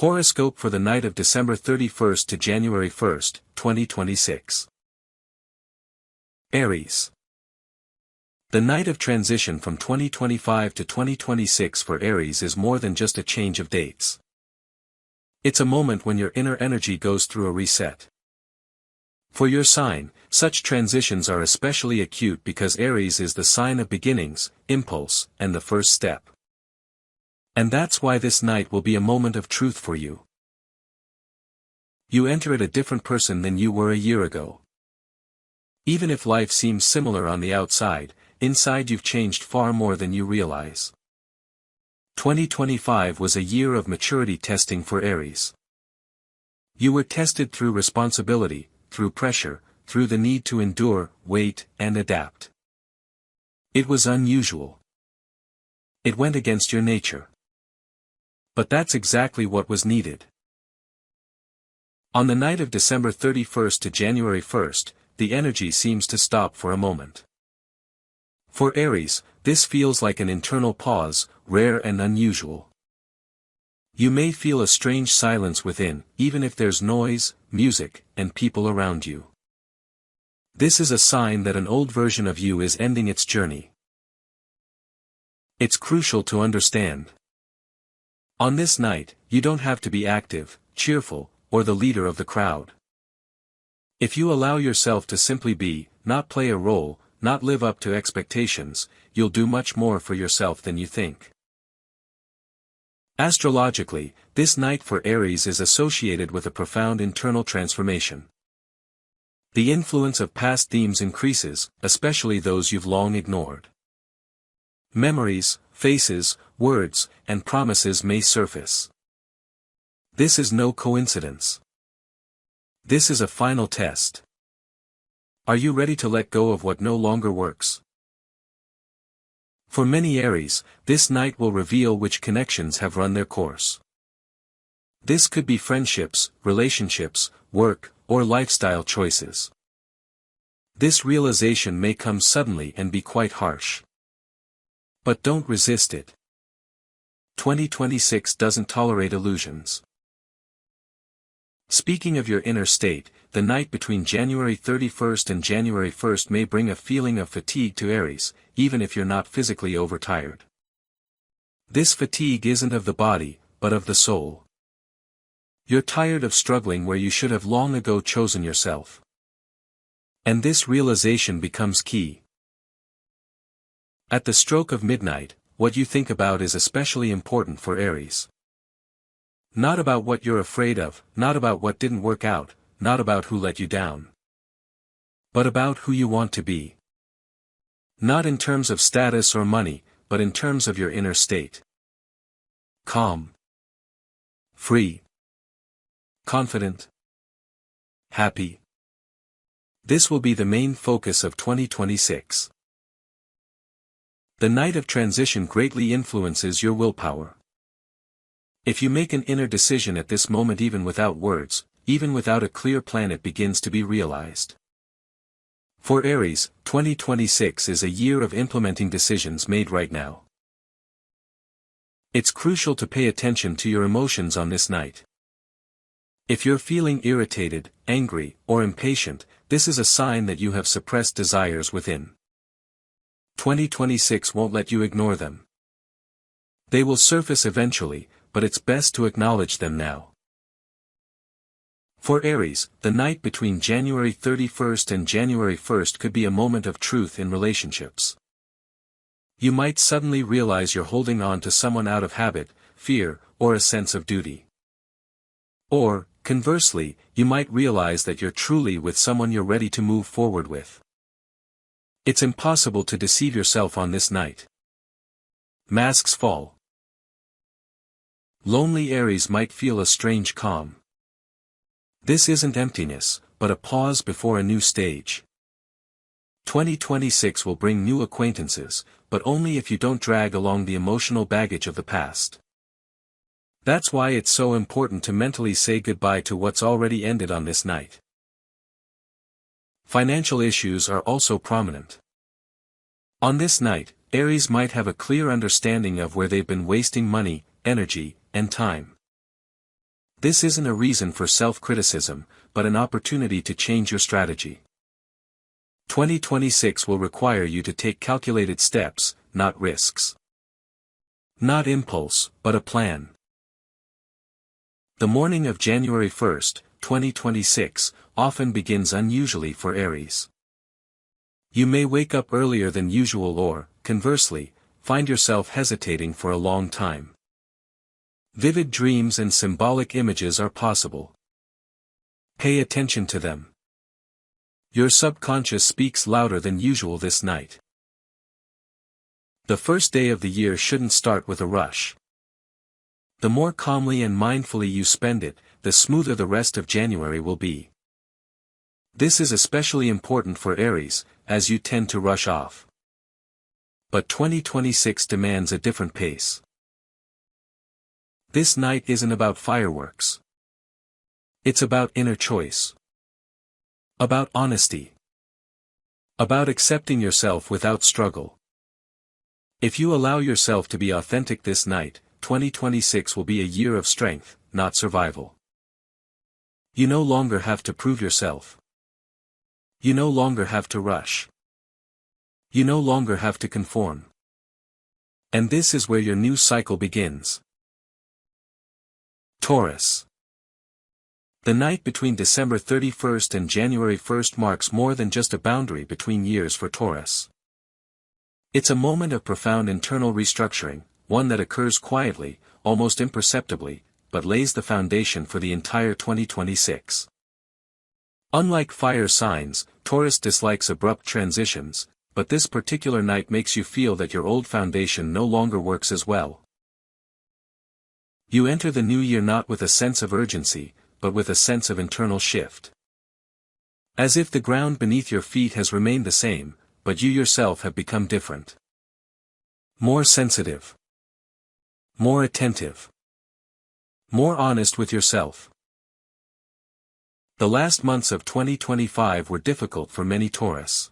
Horoscope for the night of December 31st to January 1st, 2026. Aries. The night of transition from 2025 to 2026 for Aries is more than just a change of dates. It's a moment when your inner energy goes through a reset. For your sign, such transitions are especially acute because Aries is the sign of beginnings, impulse, and the first step. And that's why this night will be a moment of truth for you. You enter it a different person than you were a year ago. Even if life seems similar on the outside, inside you've changed far more than you realize. 2025 was a year of maturity testing for Aries. You were tested through responsibility, through pressure, through the need to endure, wait, and adapt. It was unusual. It went against your nature. But that's exactly what was needed. On the night of December 31st to January 1st, the energy seems to stop for a moment. For Aries, this feels like an internal pause, rare and unusual. You may feel a strange silence within, even if there's noise, music, and people around you. This is a sign that an old version of you is ending its journey. It's crucial to understand. On this night, you don't have to be active, cheerful, or the leader of the crowd. If you allow yourself to simply be, not play a role, not live up to expectations, you'll do much more for yourself than you think. Astrologically, this night for Aries is associated with a profound internal transformation. The influence of past themes increases, especially those you've long ignored. Memories, faces, words, and promises may surface. This is no coincidence. This is a final test. Are you ready to let go of what no longer works? For many Aries, this night will reveal which connections have run their course. This could be friendships, relationships, work, or lifestyle choices. This realization may come suddenly and be quite harsh. But don't resist it. 2026 doesn't tolerate illusions. Speaking of your inner state, the night between January 31st and January 1st may bring a feeling of fatigue to Aries, even if you're not physically overtired. This fatigue isn't of the body, but of the soul. You're tired of struggling where you should have long ago chosen yourself. And this realization becomes key. At the stroke of midnight, what you think about is especially important for Aries. Not about what you're afraid of, not about what didn't work out, not about who let you down. But about who you want to be. Not in terms of status or money, but in terms of your inner state. Calm. Free. Confident. Happy. This will be the main focus of 2026. The night of transition greatly influences your willpower. If you make an inner decision at this moment even without words, even without a clear plan, it begins to be realized. For Aries, 2026 is a year of implementing decisions made right now. It's crucial to pay attention to your emotions on this night. If you're feeling irritated, angry, or impatient, this is a sign that you have suppressed desires within. 2026 won't let you ignore them. They will surface eventually, but it's best to acknowledge them now. For Aries, the night between January 31st and January 1st could be a moment of truth in relationships. You might suddenly realize you're holding on to someone out of habit, fear, or a sense of duty. Or, conversely, you might realize that you're truly with someone you're ready to move forward with. It's impossible to deceive yourself on this night. Masks fall. Lonely Aries might feel a strange calm. This isn't emptiness, but a pause before a new stage. 2026 will bring new acquaintances, but only if you don't drag along the emotional baggage of the past. That's why it's so important to mentally say goodbye to what's already ended on this night. Financial issues are also prominent. On this night, Aries might have a clear understanding of where they've been wasting money, energy, and time. This isn't a reason for self-criticism, but an opportunity to change your strategy. 2026 will require you to take calculated steps, not risks. Not impulse, but a plan. The morning of January 1st, 2026, often begins unusually for Aries. You may wake up earlier than usual or, conversely, find yourself hesitating for a long time. Vivid dreams and symbolic images are possible. Pay attention to them. Your subconscious speaks louder than usual this night. The first day of the year shouldn't start with a rush. The more calmly and mindfully you spend it, the smoother the rest of January will be. This is especially important for Aries, as you tend to rush off. But 2026 demands a different pace. This night isn't about fireworks. It's about inner choice. About honesty. About accepting yourself without struggle. If you allow yourself to be authentic this night, 2026 will be a year of strength, not survival. You no longer have to prove yourself. You no longer have to rush. You no longer have to conform. And this is where your new cycle begins. Taurus. The night between December 31st and January 1st marks more than just a boundary between years for Taurus. It's a moment of profound internal restructuring, one that occurs quietly, almost imperceptibly, but lays the foundation for the entire 2026. Unlike fire signs, Taurus dislikes abrupt transitions, but this particular night makes you feel that your old foundation no longer works as well. You enter the new year not with a sense of urgency, but with a sense of internal shift. As if the ground beneath your feet has remained the same, but you yourself have become different. More sensitive. More attentive. More honest with yourself. The last months of 2025 were difficult for many Taurus.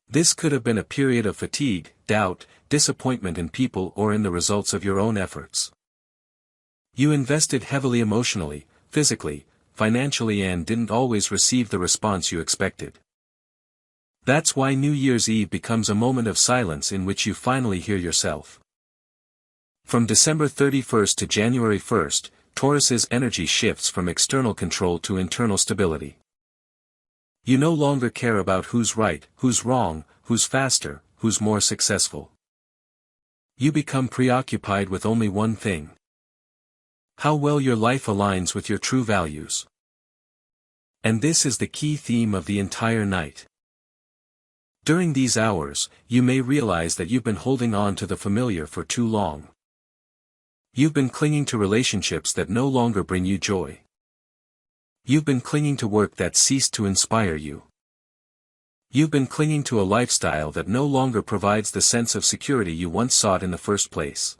This could have been a period of fatigue, doubt, disappointment in people or in the results of your own efforts. You invested heavily emotionally, physically, financially and didn't always receive the response you expected. That's why New Year's Eve becomes a moment of silence in which you finally hear yourself. From December 31st to January 1st, Taurus's energy shifts from external control to internal stability. You no longer care about who's right, who's wrong, who's faster, who's more successful. You become preoccupied with only one thing: how well your life aligns with your true values. And this is the key theme of the entire night. During these hours, you may realize that you've been holding on to the familiar for too long. You've been clinging to relationships that no longer bring you joy. You've been clinging to work that ceased to inspire you. You've been clinging to a lifestyle that no longer provides the sense of security you once sought in the first place.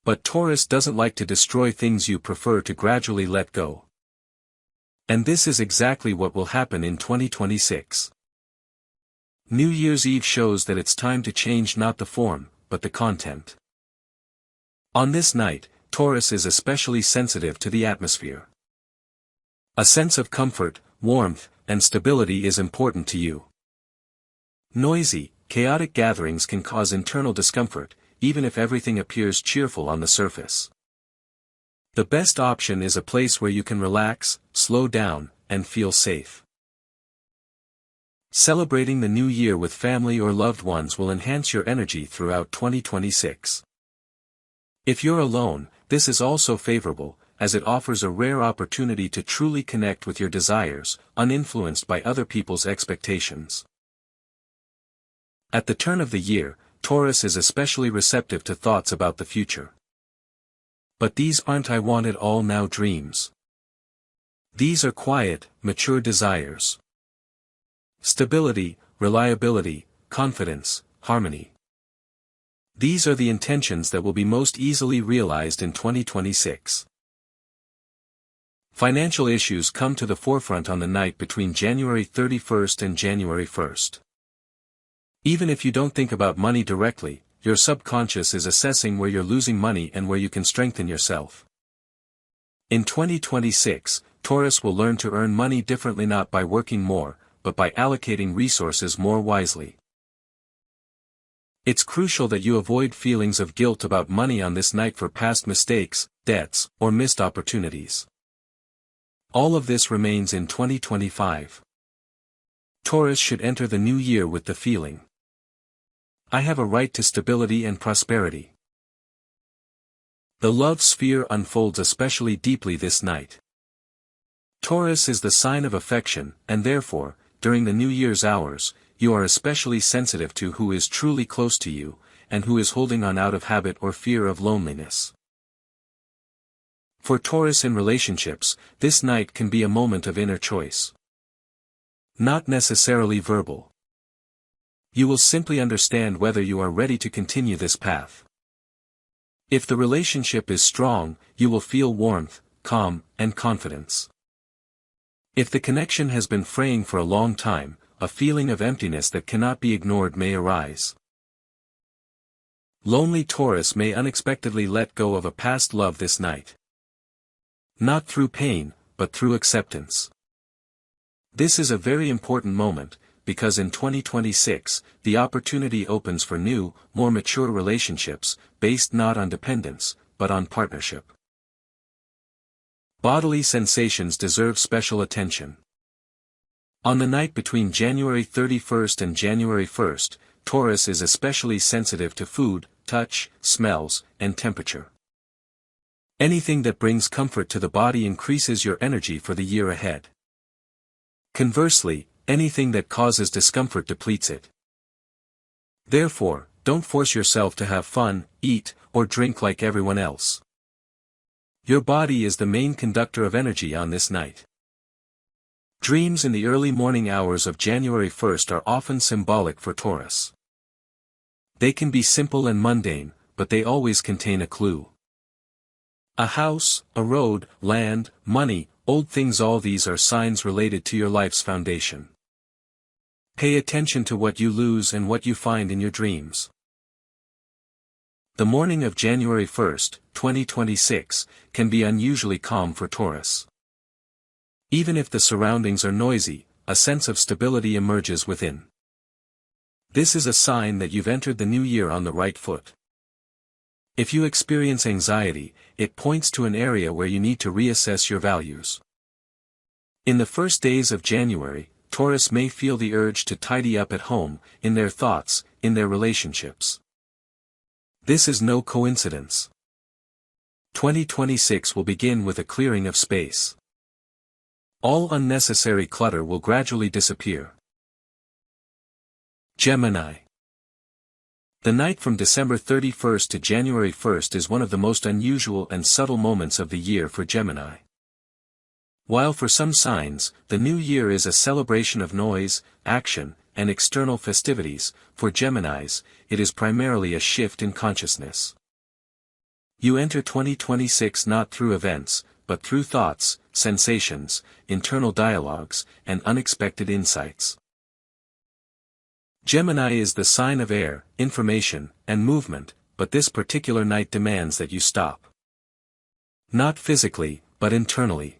But Taurus doesn't like to destroy things you prefer to gradually let go. And this is exactly what will happen in 2026. New Year's Eve shows that it's time to change not the form, but the content. On this night, Taurus is especially sensitive to the atmosphere. A sense of comfort, warmth, and stability is important to you. Noisy, chaotic gatherings can cause internal discomfort, even if everything appears cheerful on the surface. The best option is a place where you can relax, slow down, and feel safe. Celebrating the new year with family or loved ones will enhance your energy throughout 2026. If you're alone, this is also favorable, as it offers a rare opportunity to truly connect with your desires, uninfluenced by other people's expectations. At the turn of the year, Taurus is especially receptive to thoughts about the future. But these aren't "I want it all now" dreams. These are quiet, mature desires. Stability, reliability, confidence, harmony. These are the intentions that will be most easily realized in 2026. Financial issues come to the forefront on the night between January 31st and January 1st. Even if you don't think about money directly, your subconscious is assessing where you're losing money and where you can strengthen yourself. In 2026, Taurus will learn to earn money differently, not by working more, but by allocating resources more wisely. It's crucial that you avoid feelings of guilt about money on this night for past mistakes, debts, or missed opportunities. All of this remains in 2025. Taurus should enter the new year with the feeling, I have a right to stability and prosperity. The love sphere unfolds especially deeply this night. Taurus is the sign of affection, and therefore, during the New Year's hours, you are especially sensitive to who is truly close to you, and who is holding on out of habit or fear of loneliness. For Taurus in relationships, this night can be a moment of inner choice. Not necessarily verbal. You will simply understand whether you are ready to continue this path. If the relationship is strong, you will feel warmth, calm, and confidence. If the connection has been fraying for a long time, a feeling of emptiness that cannot be ignored may arise. Lonely Taurus may unexpectedly let go of a past love this night. Not through pain, but through acceptance. This is a very important moment, because in 2026, the opportunity opens for new, more mature relationships, based not on dependence, but on partnership. Bodily sensations deserve special attention. On the night between January 31st and January 1st, Taurus is especially sensitive to food, touch, smells, and temperature. Anything that brings comfort to the body increases your energy for the year ahead. Conversely, anything that causes discomfort depletes it. Therefore, don't force yourself to have fun, eat, or drink like everyone else. Your body is the main conductor of energy on this night. Dreams in the early morning hours of January 1st are often symbolic for Taurus. They can be simple and mundane, but they always contain a clue. A house, a road, land, money, old things, all these are signs related to your life's foundation. Pay attention to what you lose and what you find in your dreams. The morning of January 1st, 2026, can be unusually calm for Taurus. Even if the surroundings are noisy, a sense of stability emerges within. This is a sign that you've entered the new year on the right foot. If you experience anxiety, it points to an area where you need to reassess your values. In the first days of January, Taurus may feel the urge to tidy up at home, in their thoughts, in their relationships. This is no coincidence. 2026 will begin with a clearing of space. All unnecessary clutter will gradually disappear. Gemini. The night from December 31st to January 1st is one of the most unusual and subtle moments of the year for Gemini. While for some signs, the new year is a celebration of noise, action, and external festivities, for Geminis, it is primarily a shift in consciousness. You enter 2026 not through events, but through thoughts, sensations, internal dialogues, and unexpected insights. Gemini is the sign of air, information, and movement, but this particular night demands that you stop. Not physically, but internally.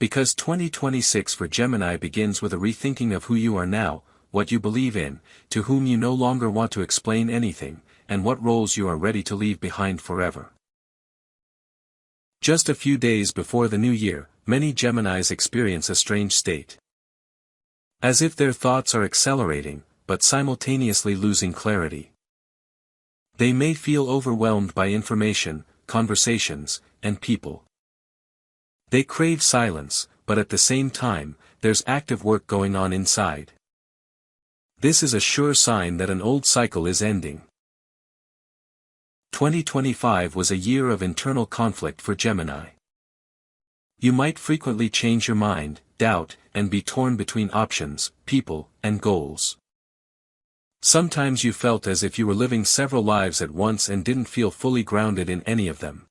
Because 2026 for Gemini begins with a rethinking of who you are now, what you believe in, to whom you no longer want to explain anything, and what roles you are ready to leave behind forever. Just a few days before the new year, many Geminis experience a strange state. As if their thoughts are accelerating, but simultaneously losing clarity. They may feel overwhelmed by information, conversations, and people. They crave silence, but at the same time, there's active work going on inside. This is a sure sign that an old cycle is ending. 2025 was a year of internal conflict for Gemini. You might frequently change your mind, doubt, and be torn between options, people, and goals. Sometimes you felt as if you were living several lives at once and didn't feel fully grounded in any of them.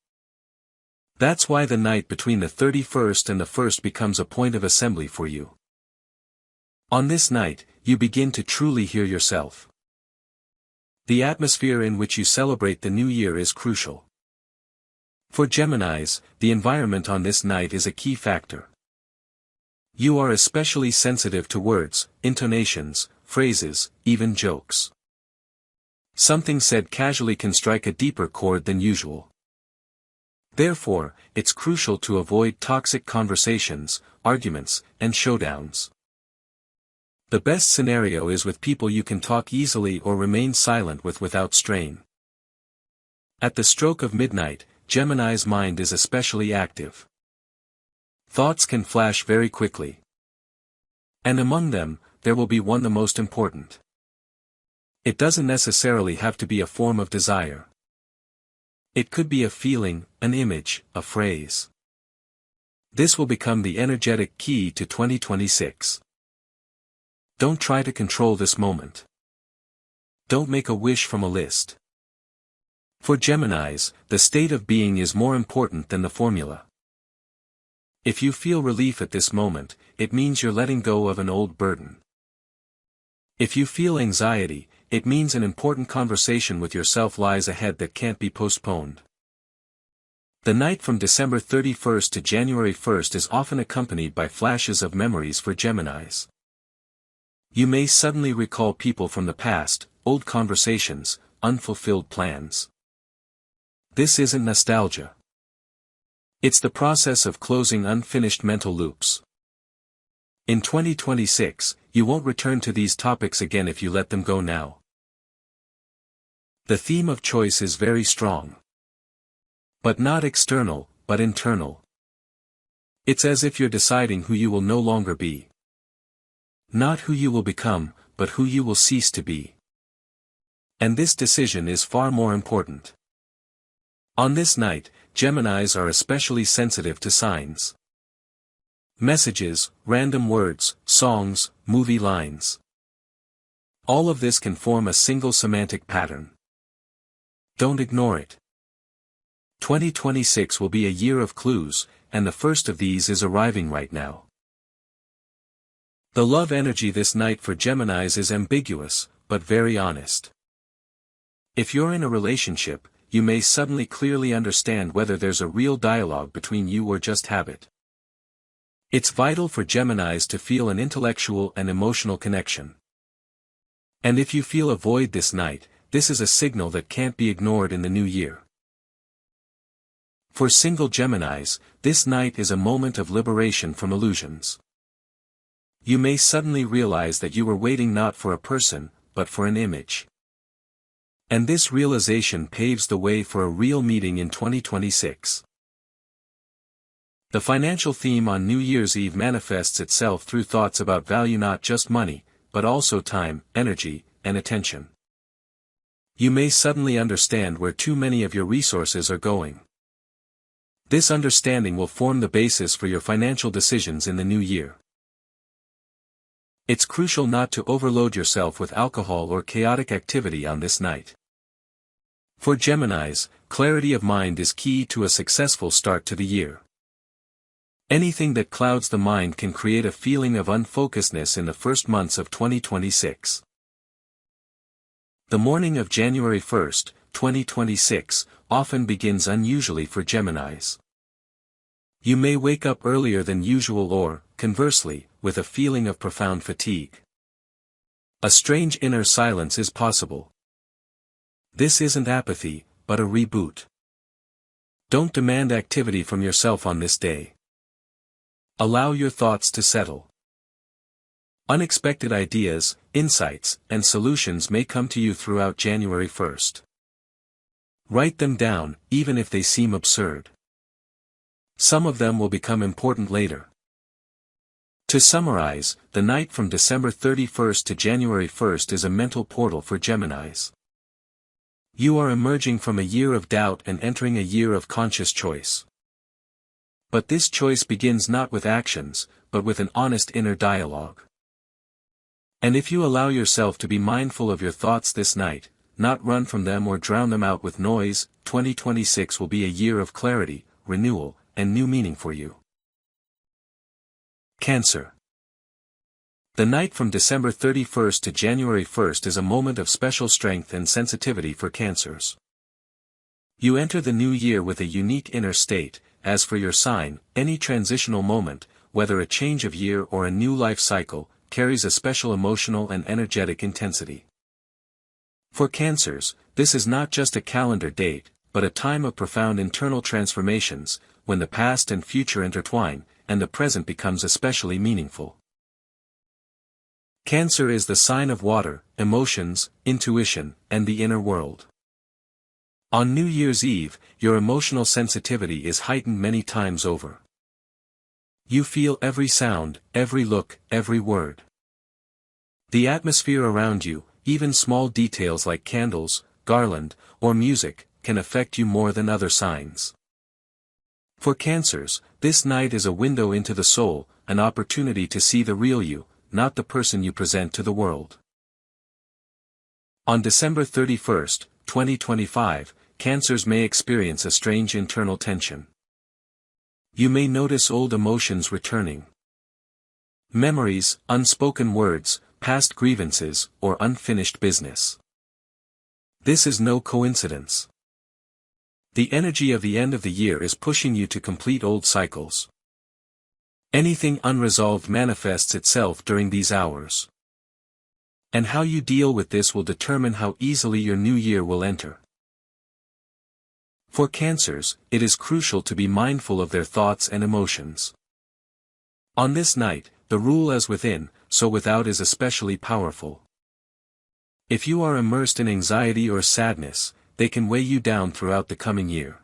That's why the night between the 31st and the 1st becomes a point of assembly for you. On this night, you begin to truly hear yourself. The atmosphere in which you celebrate the new year is crucial. For Geminis, the environment on this night is a key factor. You are especially sensitive to words, intonations, phrases, even jokes. Something said casually can strike a deeper chord than usual. Therefore, it's crucial to avoid toxic conversations, arguments, and showdowns. The best scenario is with people you can talk easily or remain silent with without strain. At the stroke of midnight, Gemini's mind is especially active. Thoughts can flash very quickly. And among them, there will be one the most important. It doesn't necessarily have to be a form of desire. It could be a feeling, an image, a phrase. This will become the energetic key to 2026. Don't try to control this moment. Don't make a wish from a list. For Geminis, the state of being is more important than the formula. If you feel relief at this moment, it means you're letting go of an old burden. If you feel anxiety, it means an important conversation with yourself lies ahead that can't be postponed. The night from December 31st to January 1st is often accompanied by flashes of memories for Geminis. You may suddenly recall people from the past, old conversations, unfulfilled plans. This isn't nostalgia. It's the process of closing unfinished mental loops. In 2026, you won't return to these topics again if you let them go now. The theme of choice is very strong. But not external, but internal. It's as if you're deciding who you will no longer be. Not who you will become, but who you will cease to be. And this decision is far more important. On this night, Geminis are especially sensitive to signs. Messages, random words, songs, movie lines. All of this can form a single semantic pattern. Don't ignore it. 2026 will be a year of clues, and the first of these is arriving right now. The love energy this night for Geminis is ambiguous, but very honest. If you're in a relationship, you may suddenly clearly understand whether there's a real dialogue between you or just habit. It's vital for Geminis to feel an intellectual and emotional connection. And if you feel a void this night, this is a signal that can't be ignored in the new year. For single Geminis, this night is a moment of liberation from illusions. You may suddenly realize that you were waiting not for a person, but for an image. And this realization paves the way for a real meeting in 2026. The financial theme on New Year's Eve manifests itself through thoughts about value, not just money, but also time, energy, and attention. You may suddenly understand where too many of your resources are going. This understanding will form the basis for your financial decisions in the new year. It's crucial not to overload yourself with alcohol or chaotic activity on this night. For Geminis, clarity of mind is key to a successful start to the year. Anything that clouds the mind can create a feeling of unfocusedness in the first months of 2026. The morning of January 1st, 2026, often begins unusually for Geminis. You may wake up earlier than usual or, conversely, with a feeling of profound fatigue. A strange inner silence is possible. This isn't apathy, but a reboot. Don't demand activity from yourself on this day. Allow your thoughts to settle. Unexpected ideas, insights, and solutions may come to you throughout January 1st. Write them down, even if they seem absurd. Some of them will become important later. To summarize, the night from December 31st to January 1st is a mental portal for Geminis. You are emerging from a year of doubt and entering a year of conscious choice. But this choice begins not with actions, but with an honest inner dialogue. And if you allow yourself to be mindful of your thoughts this night, not run from them or drown them out with noise, 2026 will be a year of clarity, renewal, and new meaning for you. Cancer. The night from December 31st to January 1st is a moment of special strength and sensitivity for Cancers. You enter the new year with a unique inner state. As for your sign, any transitional moment, whether a change of year or a new life cycle, carries a special emotional and energetic intensity. For Cancers, this is not just a calendar date, but a time of profound internal transformations, when the past and future intertwine, and the present becomes especially meaningful. Cancer is the sign of water, emotions, intuition, and the inner world. On New Year's Eve, your emotional sensitivity is heightened many times over. You feel every sound, every look, every word. The atmosphere around you, even small details like candles, garland, or music, can affect you more than other signs. For Cancers, this night is a window into the soul, an opportunity to see the real you, not the person you present to the world. On December 31st, 2025, Cancers may experience a strange internal tension. You may notice old emotions returning. Memories, unspoken words, past grievances, or unfinished business. This is no coincidence. The energy of the end of the year is pushing you to complete old cycles. Anything unresolved manifests itself during these hours. And how you deal with this will determine how easily your new year will enter. For Cancers, it is crucial to be mindful of their thoughts and emotions. On this night, the rule as within, so without is especially powerful. If you are immersed in anxiety or sadness, they can weigh you down throughout the coming year.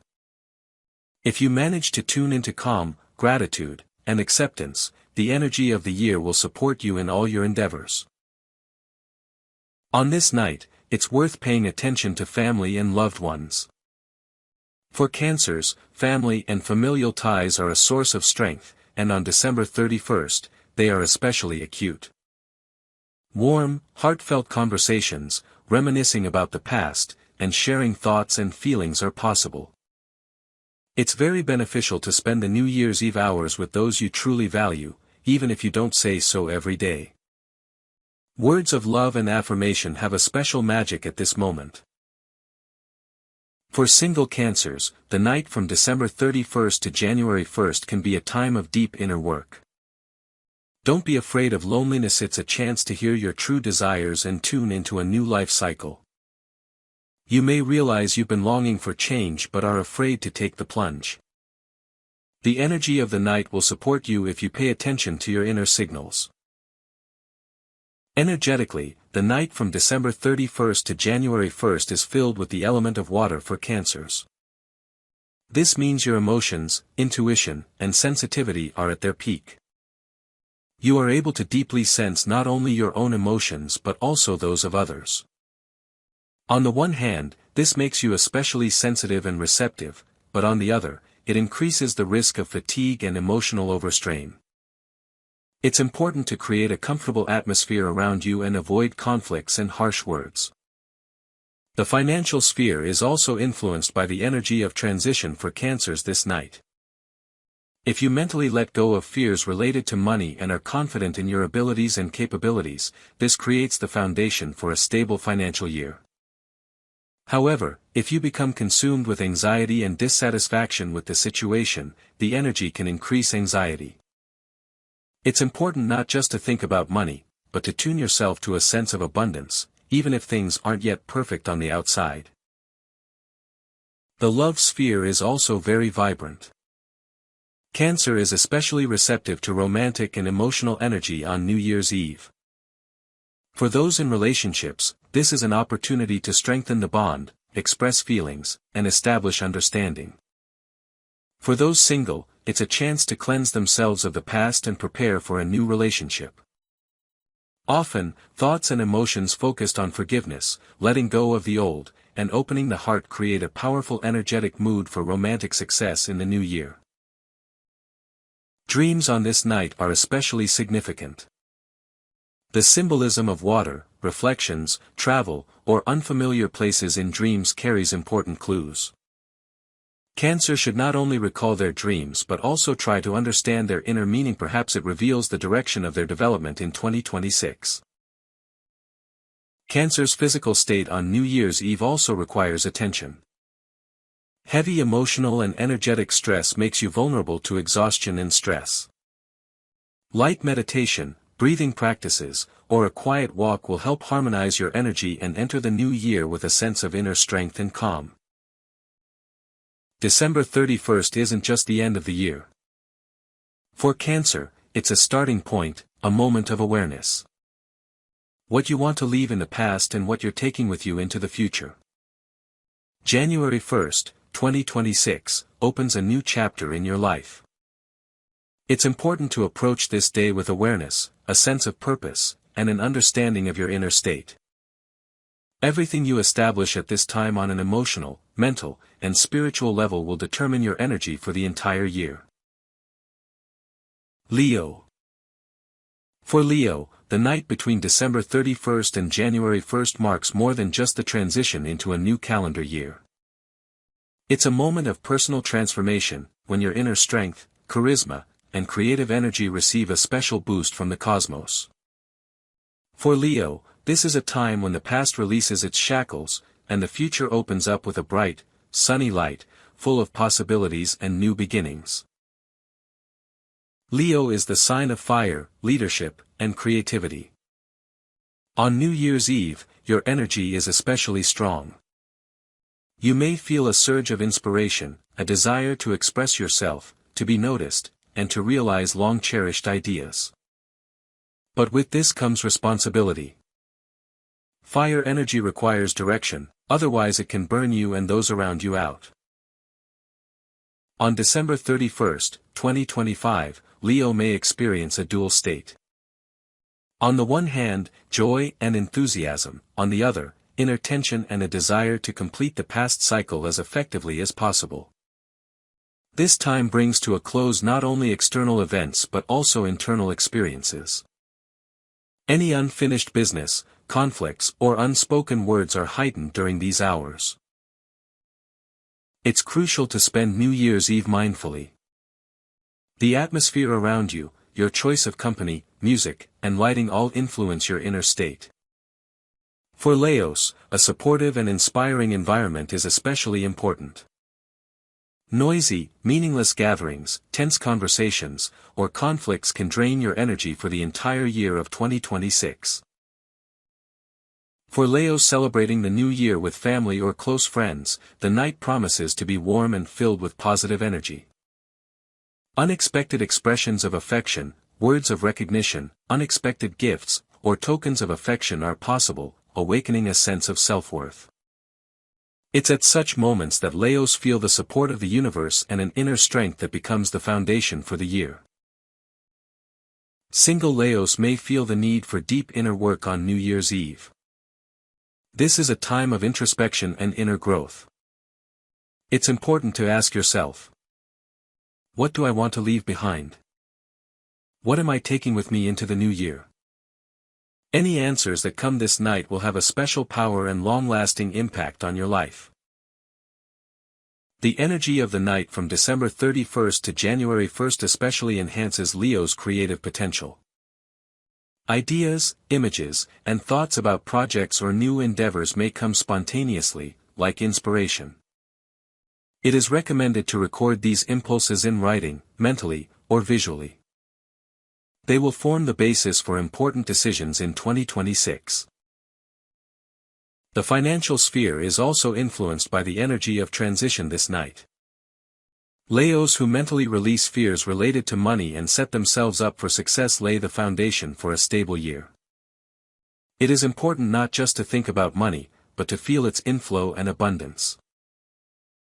If you manage to tune into calm, gratitude, and acceptance, the energy of the year will support you in all your endeavors. On this night, it's worth paying attention to family and loved ones. For Cancers, family and familial ties are a source of strength, and on December 31st, they are especially acute. Warm, heartfelt conversations, reminiscing about the past, and sharing thoughts and feelings are possible. It's very beneficial to spend the New Year's Eve hours with those you truly value, even if you don't say so every day. Words of love and affirmation have a special magic at this moment. For single Cancers, the night from December 31st to January 1st can be a time of deep inner work. Don't be afraid of loneliness, it's a chance to hear your true desires and tune into a new life cycle. You may realize you've been longing for change but are afraid to take the plunge. The energy of the night will support you if you pay attention to your inner signals. Energetically, the night from December 31st to January 1st is filled with the element of water for Cancers. This means your emotions, intuition, and sensitivity are at their peak. You are able to deeply sense not only your own emotions but also those of others. On the one hand, this makes you especially sensitive and receptive, but on the other, it increases the risk of fatigue and emotional overstrain. It's important to create a comfortable atmosphere around you and avoid conflicts and harsh words. The financial sphere is also influenced by the energy of transition for Cancers this night. If you mentally let go of fears related to money and are confident in your abilities and capabilities, this creates the foundation for a stable financial year. However, if you become consumed with anxiety and dissatisfaction with the situation, the energy can increase anxiety. It's important not just to think about money, but to tune yourself to a sense of abundance, even if things aren't yet perfect on the outside. The love sphere is also very vibrant. Cancer is especially receptive to romantic and emotional energy on New Year's Eve. For those in relationships, this is an opportunity to strengthen the bond, express feelings, and establish understanding. For those single, it's a chance to cleanse themselves of the past and prepare for a new relationship. Often, thoughts and emotions focused on forgiveness, letting go of the old, and opening the heart create a powerful energetic mood for romantic success in the new year. Dreams on this night are especially significant. The symbolism of water, reflections, travel, or unfamiliar places in dreams carries important clues. Cancer should not only recall their dreams but also try to understand their inner meaning. Perhaps it reveals the direction of their development in 2026. Cancer's physical state on New Year's Eve also requires attention. Heavy emotional and energetic stress makes you vulnerable to exhaustion and stress. Light meditation, breathing practices, or a quiet walk will help harmonize your energy and enter the new year with a sense of inner strength and calm. December 31st isn't just the end of the year. For Cancer, it's a starting point, a moment of awareness. What you want to leave in the past and what you're taking with you into the future. January 1st, 2026, opens a new chapter in your life. It's important to approach this day with awareness, a sense of purpose, and an understanding of your inner state. Everything you establish at this time on an emotional, mental, and spiritual level will determine your energy for the entire year. Leo. For Leo, the night between December 31st and January 1st marks more than just the transition into a new calendar year. It's a moment of personal transformation, when your inner strength, charisma, and creative energy receive a special boost from the cosmos. For Leo, this is a time when the past releases its shackles, and the future opens up with a bright, sunny light, full of possibilities and new beginnings. Leo is the sign of fire, leadership, and creativity. On New Year's Eve, your energy is especially strong. You may feel a surge of inspiration, a desire to express yourself, to be noticed, and to realize long-cherished ideas. But with this comes responsibility. Fire energy requires direction, otherwise it can burn you and those around you out. On December 31st, 2025, Leo may experience a dual state. On the one hand, joy and enthusiasm, on the other, inner tension and a desire to complete the past cycle as effectively as possible. This time brings to a close not only external events but also internal experiences. Any unfinished business, conflicts, or unspoken words are heightened during these hours. It's crucial to spend New Year's Eve mindfully. The atmosphere around you, your choice of company, music, and lighting all influence your inner state. For Leos, a supportive and inspiring environment is especially important. Noisy, meaningless gatherings, tense conversations, or conflicts can drain your energy for the entire year of 2026. For Leos celebrating the new year with family or close friends, the night promises to be warm and filled with positive energy. Unexpected expressions of affection, words of recognition, unexpected gifts, or tokens of affection are possible, awakening a sense of self-worth. It's at such moments that Leos feel the support of the universe and an inner strength that becomes the foundation for the year. Single Leos may feel the need for deep inner work on New Year's Eve. This is a time of introspection and inner growth. It's important to ask yourself, what do I want to leave behind? What am I taking with me into the new year? Any answers that come this night will have a special power and long-lasting impact on your life. The energy of the night from December 31st to January 1st especially enhances Leo's creative potential. Ideas, images, and thoughts about projects or new endeavors may come spontaneously, like inspiration. It is recommended to record these impulses in writing, mentally, or visually. They will form the basis for important decisions in 2026. The financial sphere is also influenced by the energy of transition this night. Leos who mentally release fears related to money and set themselves up for success lay the foundation for a stable year. It is important not just to think about money, but to feel its inflow and abundance.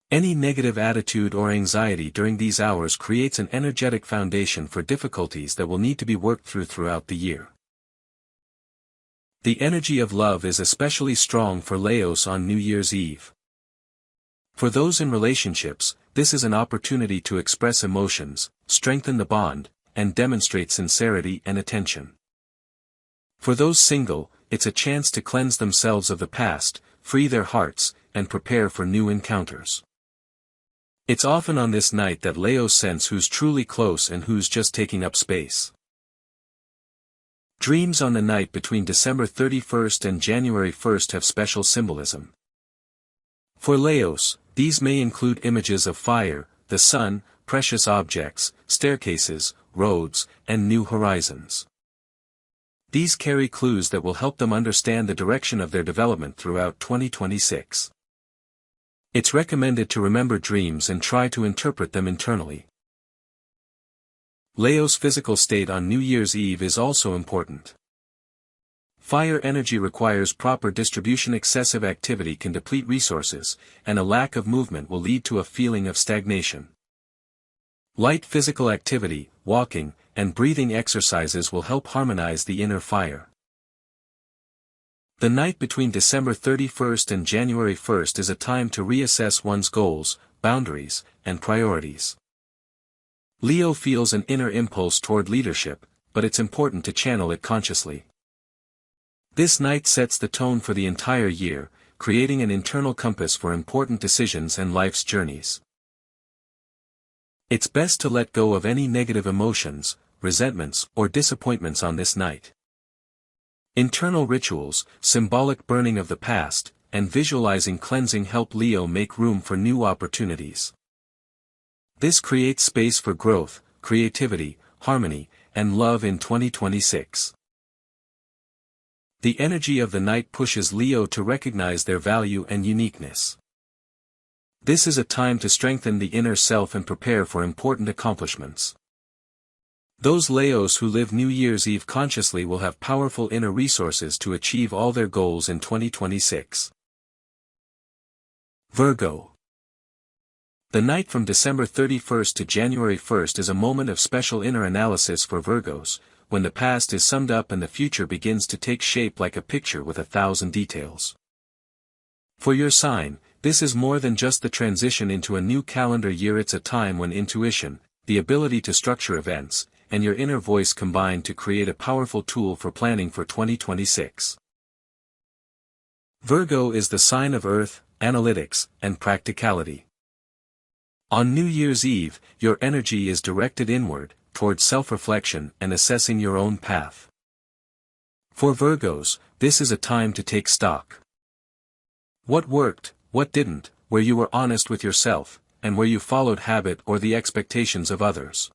Any negative attitude or anxiety during these hours creates an energetic foundation for difficulties that will need to be worked through throughout the year. The energy of love is especially strong for Leos on New Year's Eve. For those in relationships, this is an opportunity to express emotions, strengthen the bond, and demonstrate sincerity and attention. For those single, it's a chance to cleanse themselves of the past, free their hearts, and prepare for new encounters. It's often on this night that Leos sense who's truly close and who's just taking up space. Dreams on the night between December 31st and January 1st have special symbolism. For Leos, These may include images of fire, the sun, precious objects, staircases, roads, and new horizons. These carry clues that will help them understand the direction of their development throughout 2026. It's recommended to remember dreams and try to interpret them internally. Leo's physical state on New Year's Eve is also important. Fire energy requires proper distribution. Excessive activity can deplete resources, and a lack of movement will lead to a feeling of stagnation. Light physical activity, walking, and breathing exercises will help harmonize the inner fire. The night between December 31st and January 1st is a time to reassess one's goals, boundaries, and priorities. Leo feels an inner impulse toward leadership, but it's important to channel it consciously. This night sets the tone for the entire year, creating an internal compass for important decisions and life's journeys. It's best to let go of any negative emotions, resentments, or disappointments on this night. Internal rituals, symbolic burning of the past, and visualizing cleansing help Leo make room for new opportunities. This creates space for growth, creativity, harmony, and love in 2026. The energy of the night pushes Leo to recognize their value and uniqueness. This is a time to strengthen the inner self and prepare for important accomplishments. Those Leos who live New Year's Eve consciously will have powerful inner resources to achieve all their goals in 2026. Virgo. The night from December 31st to January 1st is a moment of special inner analysis for Virgos, when the past is summed up and the future begins to take shape like a picture with 1,000 details. For your sign, this is more than just the transition into a new calendar year. It's a time when intuition, the ability to structure events, and your inner voice combine to create a powerful tool for planning for 2026. Virgo is the sign of earth, analytics, and practicality. On New Year's Eve, your energy is directed inward, toward self-reflection and assessing your own path. For Virgos, this is a time to take stock. What worked, what didn't, where you were honest with yourself, and where you followed habit or the expectations of others.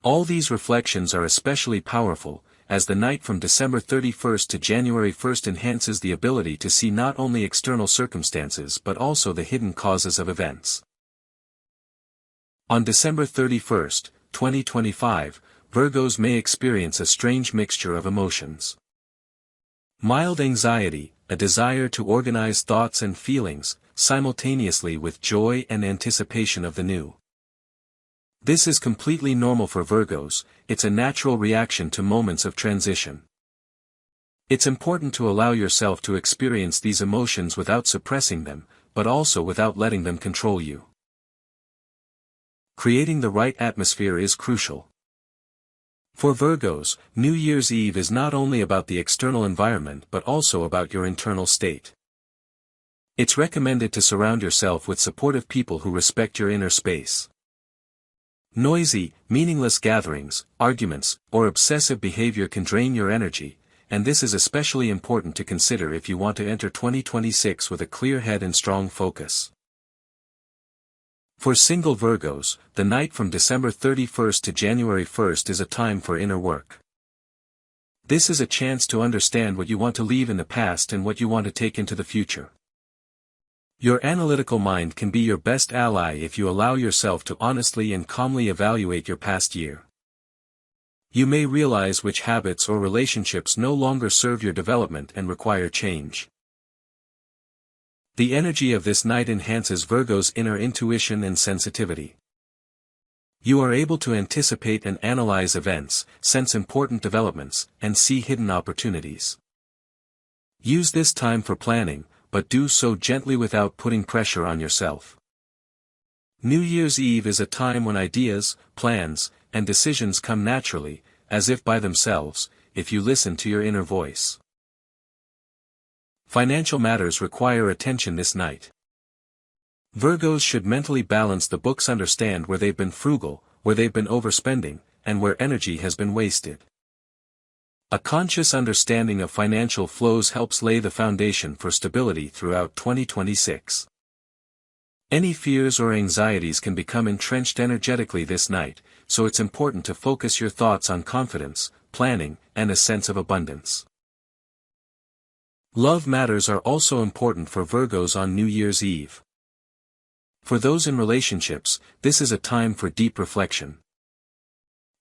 All these reflections are especially powerful, as the night from December 31st to January 1st enhances the ability to see not only external circumstances but also the hidden causes of events. On December 31st, 2025, Virgos may experience a strange mixture of emotions. Mild anxiety, a desire to organize thoughts and feelings, simultaneously with joy and anticipation of the new. This is completely normal for Virgos. It's a natural reaction to moments of transition. It's important to allow yourself to experience these emotions without suppressing them, but also without letting them control you. Creating the right atmosphere is crucial. For Virgos, New Year's Eve is not only about the external environment but also about your internal state. It's recommended to surround yourself with supportive people who respect your inner space. Noisy, meaningless gatherings, arguments, or obsessive behavior can drain your energy, and this is especially important to consider if you want to enter 2026 with a clear head and strong focus. For single Virgos, the night from December 31st to January 1st is a time for inner work. This is a chance to understand what you want to leave in the past and what you want to take into the future. Your analytical mind can be your best ally if you allow yourself to honestly and calmly evaluate your past year. You may realize which habits or relationships no longer serve your development and require change. The energy of this night enhances Virgo's inner intuition and sensitivity. You are able to anticipate and analyze events, sense important developments, and see hidden opportunities. Use this time for planning, but do so gently without putting pressure on yourself. New Year's Eve is a time when ideas, plans, and decisions come naturally, as if by themselves, if you listen to your inner voice. Financial matters require attention this night. Virgos should mentally balance the books, understand where they've been frugal, where they've been overspending, and where energy has been wasted. A conscious understanding of financial flows helps lay the foundation for stability throughout 2026. Any fears or anxieties can become entrenched energetically this night, so it's important to focus your thoughts on confidence, planning, and a sense of abundance. Love matters are also important for Virgos on New Year's Eve. For those in relationships, this is a time for deep reflection.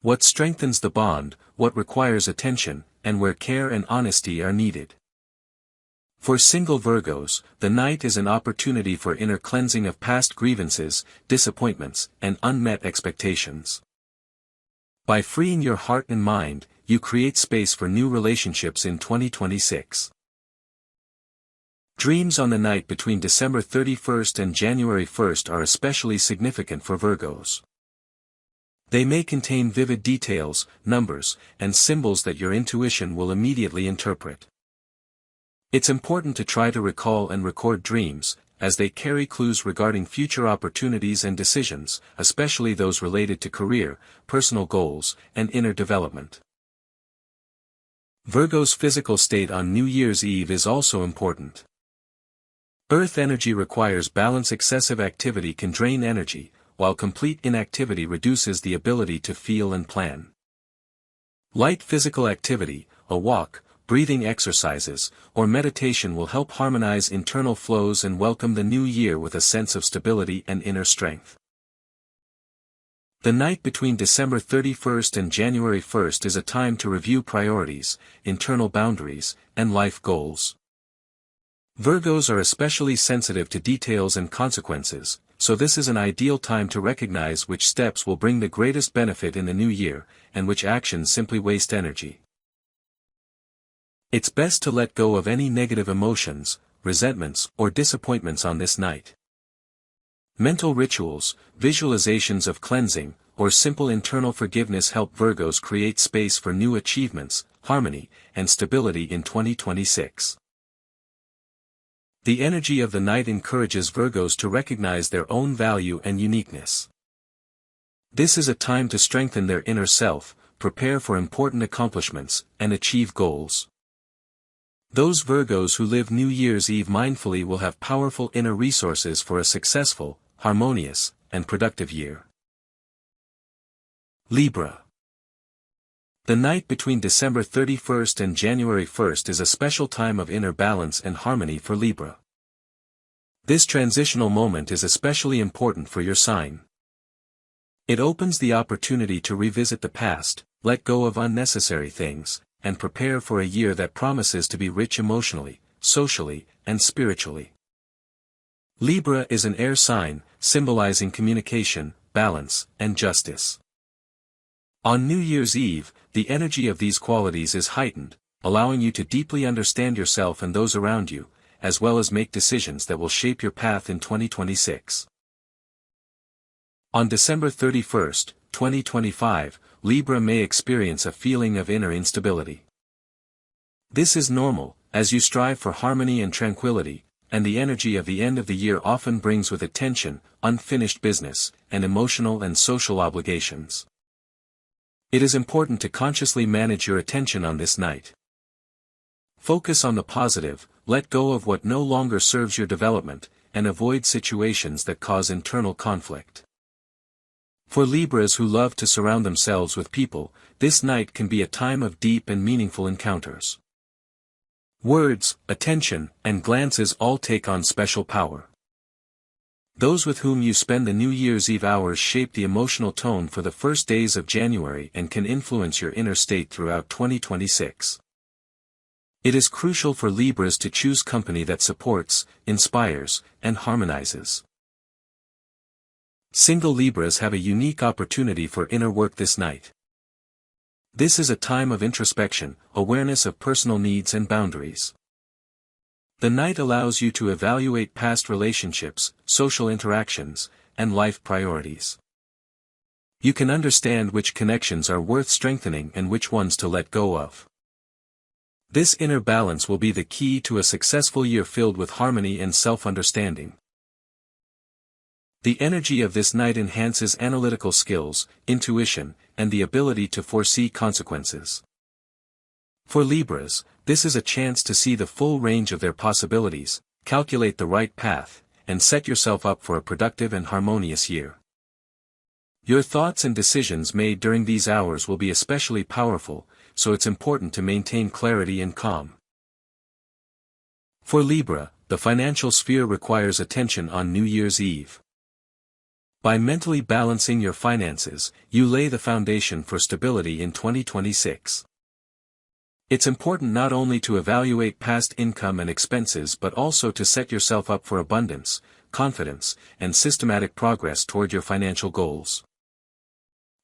What strengthens the bond, what requires attention, and where care and honesty are needed. For single Virgos, the night is an opportunity for inner cleansing of past grievances, disappointments, and unmet expectations. By freeing your heart and mind, you create space for new relationships in 2026. Dreams on the night between December 31st and January 1st are especially significant for Virgos. They may contain vivid details, numbers, and symbols that your intuition will immediately interpret. It's important to try to recall and record dreams, as they carry clues regarding future opportunities and decisions, especially those related to career, personal goals, and inner development. Virgo's physical state on New Year's Eve is also important. Earth energy requires balance. Excessive activity can drain energy, while complete inactivity reduces the ability to feel and plan. Light physical activity, a walk, breathing exercises, or meditation will help harmonize internal flows and welcome the new year with a sense of stability and inner strength. The night between December 31st and January 1st is a time to review priorities, internal boundaries, and life goals. Virgos are especially sensitive to details and consequences, so this is an ideal time to recognize which steps will bring the greatest benefit in the new year, and which actions simply waste energy. It's best to let go of any negative emotions, resentments, or disappointments on this night. Mental rituals, visualizations of cleansing, or simple internal forgiveness help Virgos create space for new achievements, harmony, and stability in 2026. The energy of the night encourages Virgos to recognize their own value and uniqueness. This is a time to strengthen their inner self, prepare for important accomplishments, and achieve goals. Those Virgos who live New Year's Eve mindfully will have powerful inner resources for a successful, harmonious, and productive year. Libra. The night between December 31st and January 1st is a special time of inner balance and harmony for Libra. This transitional moment is especially important for your sign. It opens the opportunity to revisit the past, let go of unnecessary things, and prepare for a year that promises to be rich emotionally, socially, and spiritually. Libra is an air sign, symbolizing communication, balance, and justice. On New Year's Eve, the energy of these qualities is heightened, allowing you to deeply understand yourself and those around you, as well as make decisions that will shape your path in 2026. On December 31st, 2025, Libra may experience a feeling of inner instability. This is normal, as you strive for harmony and tranquility, and the energy of the end of the year often brings with it tension, unfinished business, and emotional and social obligations. It is important to consciously manage your attention on this night. Focus on the positive, let go of what no longer serves your development, and avoid situations that cause internal conflict. For Libras who love to surround themselves with people, this night can be a time of deep and meaningful encounters. Words, attention, and glances all take on special power. Those with whom you spend the New Year's Eve hours shape the emotional tone for the first days of January and can influence your inner state throughout 2026. It is crucial for Libras to choose company that supports, inspires, and harmonizes. Single Libras have a unique opportunity for inner work this night. This is a time of introspection, awareness of personal needs and boundaries. The night allows you to evaluate past relationships, social interactions, and life priorities. You can understand which connections are worth strengthening and which ones to let go of. This inner balance will be the key to a successful year filled with harmony and self-understanding. The energy of this night enhances analytical skills, intuition, and the ability to foresee consequences. For Libras, this is a chance to see the full range of their possibilities, calculate the right path, and set yourself up for a productive and harmonious year. Your thoughts and decisions made during these hours will be especially powerful, so it's important to maintain clarity and calm. For Libra, the financial sphere requires attention on New Year's Eve. By mentally balancing your finances, you lay the foundation for stability in 2026. It's important not only to evaluate past income and expenses but also to set yourself up for abundance, confidence, and systematic progress toward your financial goals.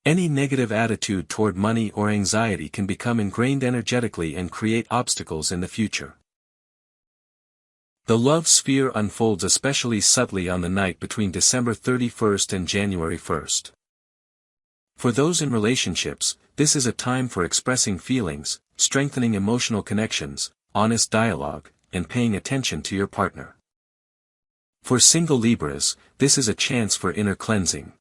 Any negative attitude toward money or anxiety can become ingrained energetically and create obstacles in the future. The love sphere unfolds especially subtly on the night between December 31st and January 1st. For those in relationships, this is a time for expressing feelings, strengthening emotional connections, honest dialogue, and paying attention to your partner. For single Libras, this is a chance for inner cleansing.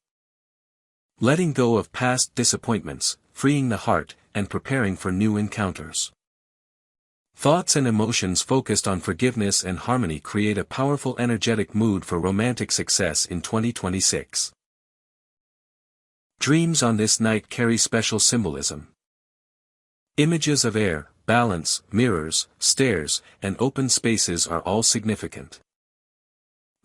Letting go of past disappointments, freeing the heart, and preparing for new encounters. Thoughts and emotions focused on forgiveness and harmony create a powerful energetic mood for romantic success in 2026. Dreams on this night carry special symbolism. Images of air, balance, mirrors, stairs, and open spaces are all significant.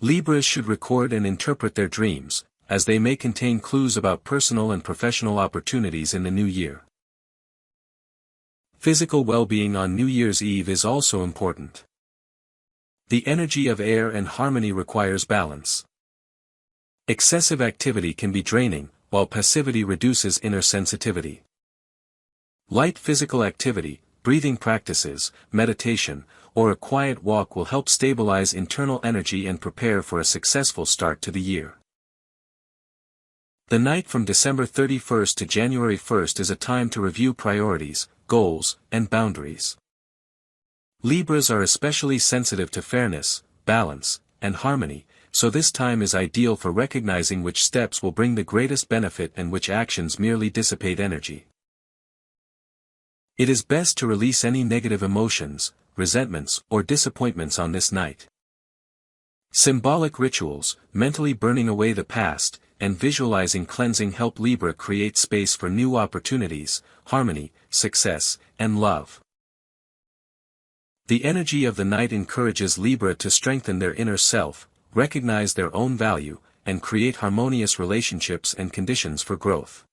Libras should record and interpret their dreams, as they may contain clues about personal and professional opportunities in the new year. Physical well-being on New Year's Eve is also important. The energy of air and harmony requires balance. Excessive activity can be draining, while passivity reduces inner sensitivity. Light physical activity, breathing practices, meditation, or a quiet walk will help stabilize internal energy and prepare for a successful start to the year. The night from December 31st to January 1st is a time to review priorities, goals, and boundaries. Libras are especially sensitive to fairness, balance, and harmony, so this time is ideal for recognizing which steps will bring the greatest benefit and which actions merely dissipate energy. It is best to release any negative emotions, resentments, or disappointments on this night. Symbolic rituals, mentally burning away the past, and visualizing cleansing help Libra create space for new opportunities, harmony, success, and love. The energy of the night encourages Libra to strengthen their inner self, recognize their own value, and create harmonious relationships and conditions for growth.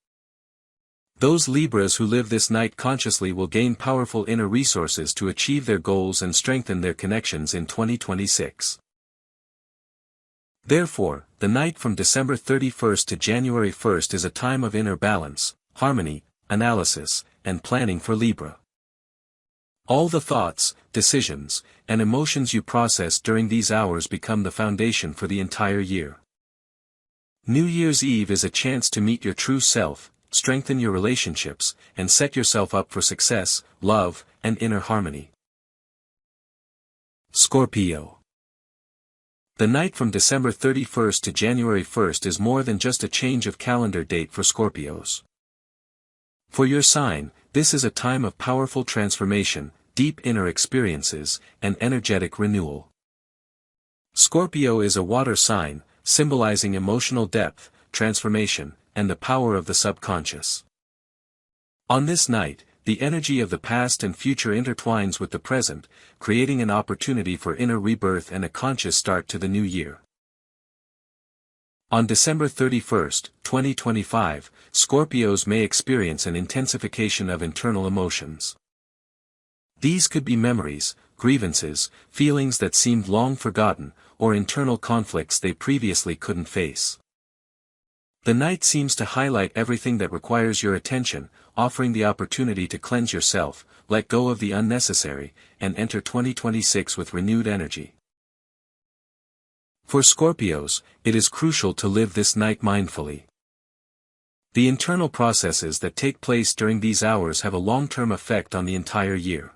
Those Libras who live this night consciously will gain powerful inner resources to achieve their goals and strengthen their connections in 2026. Therefore, the night from December 31st to January 1st is a time of inner balance, harmony, analysis, and planning for Libra. All the thoughts, decisions, and emotions you process during these hours become the foundation for the entire year. New Year's Eve is a chance to meet your true self, strengthen your relationships, and set yourself up for success, love, and inner harmony. Scorpio. The night from December 31st to January 1st is more than just a change of calendar date for Scorpios. For your sign, this is a time of powerful transformation, deep inner experiences, and energetic renewal. Scorpio is a water sign, symbolizing emotional depth, transformation, and the power of the subconscious. On this night, the energy of the past and future intertwines with the present, creating an opportunity for inner rebirth and a conscious start to the new year. On December 31st, 2025, Scorpios may experience an intensification of internal emotions. These could be memories, grievances, feelings that seemed long forgotten, or internal conflicts they previously couldn't face. The night seems to highlight everything that requires your attention, offering the opportunity to cleanse yourself, let go of the unnecessary, and enter 2026 with renewed energy. For Scorpios, it is crucial to live this night mindfully. The internal processes that take place during these hours have a long-term effect on the entire year.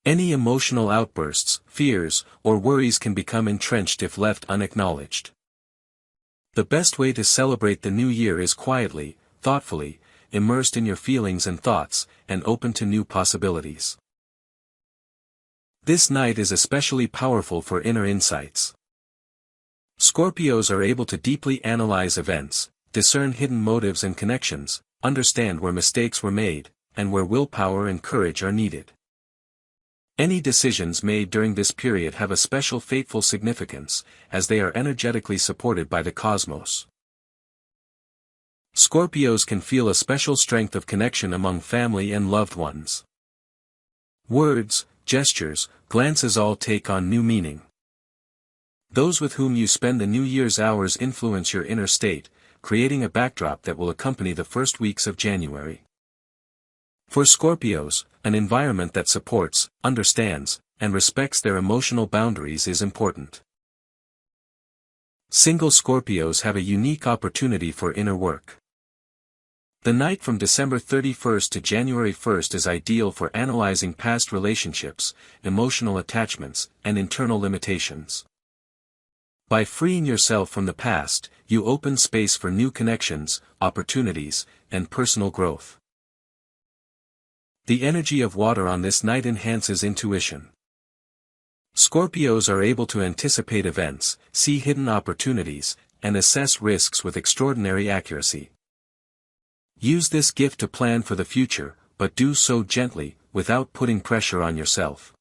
Any emotional outbursts, fears, or worries can become entrenched if left unacknowledged. The best way to celebrate the new year is quietly, thoughtfully, immersed in your feelings and thoughts, and open to new possibilities. This night is especially powerful for inner insights. Scorpios are able to deeply analyze events, discern hidden motives and connections, understand where mistakes were made, and where willpower and courage are needed. Any decisions made during this period have a special fateful significance, as they are energetically supported by the cosmos. Scorpios can feel a special strength of connection among family and loved ones. Words, gestures, glances all take on new meaning. Those with whom you spend the New Year's hours influence your inner state, creating a backdrop that will accompany the first weeks of January. For Scorpios, an environment that supports, understands, and respects their emotional boundaries is important. Single Scorpios have a unique opportunity for inner work. The night from December 31st to January 1st is ideal for analyzing past relationships, emotional attachments, and internal limitations. By freeing yourself from the past, you open space for new connections, opportunities, and personal growth. The energy of water on this night enhances intuition. Scorpios are able to anticipate events, see hidden opportunities, and assess risks with extraordinary accuracy. Use this gift to plan for the future, but do so gently, without putting pressure on yourself.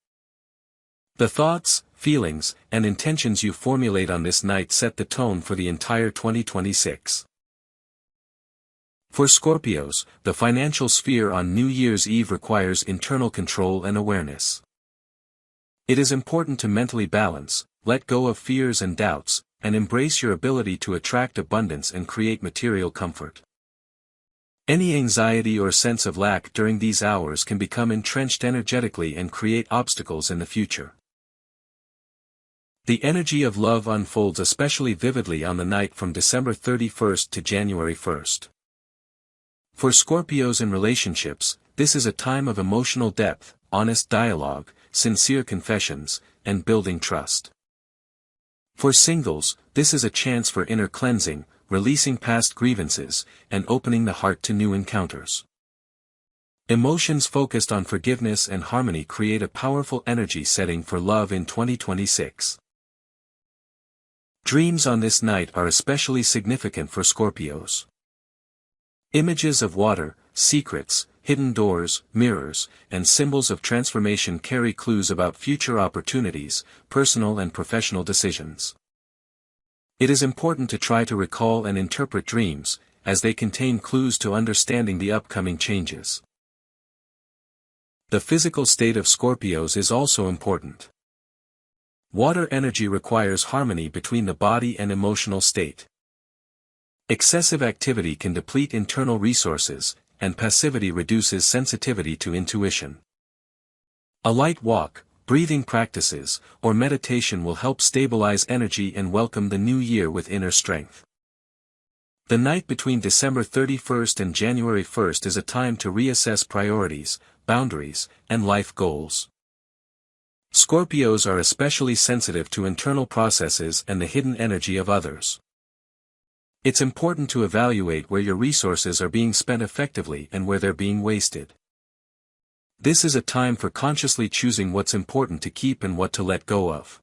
The thoughts, feelings, and intentions you formulate on this night set the tone for the entire 2026. For Scorpios, the financial sphere on New Year's Eve requires internal control and awareness. It is important to mentally balance, let go of fears and doubts, and embrace your ability to attract abundance and create material comfort. Any anxiety or sense of lack during these hours can become entrenched energetically and create obstacles in the future. The energy of love unfolds especially vividly on the night from December 31st to January 1st. For Scorpios in relationships, this is a time of emotional depth, honest dialogue, sincere confessions, and building trust. For singles, this is a chance for inner cleansing, releasing past grievances, and opening the heart to new encounters. Emotions focused on forgiveness and harmony create a powerful energy setting for love in 2026. Dreams on this night are especially significant for Scorpios. Images of water, secrets, hidden doors, mirrors, and symbols of transformation carry clues about future opportunities, personal and professional decisions. It is important to try to recall and interpret dreams, as they contain clues to understanding the upcoming changes. The physical state of Scorpios is also important. Water energy requires harmony between the body and emotional state. Excessive activity can deplete internal resources, and passivity reduces sensitivity to intuition. A light walk, breathing practices, or meditation will help stabilize energy and welcome the new year with inner strength. The night between December 31st and January 1st is a time to reassess priorities, boundaries, and life goals. Scorpios are especially sensitive to internal processes and the hidden energy of others. It's important to evaluate where your resources are being spent effectively and where they're being wasted. This is a time for consciously choosing what's important to keep and what to let go of.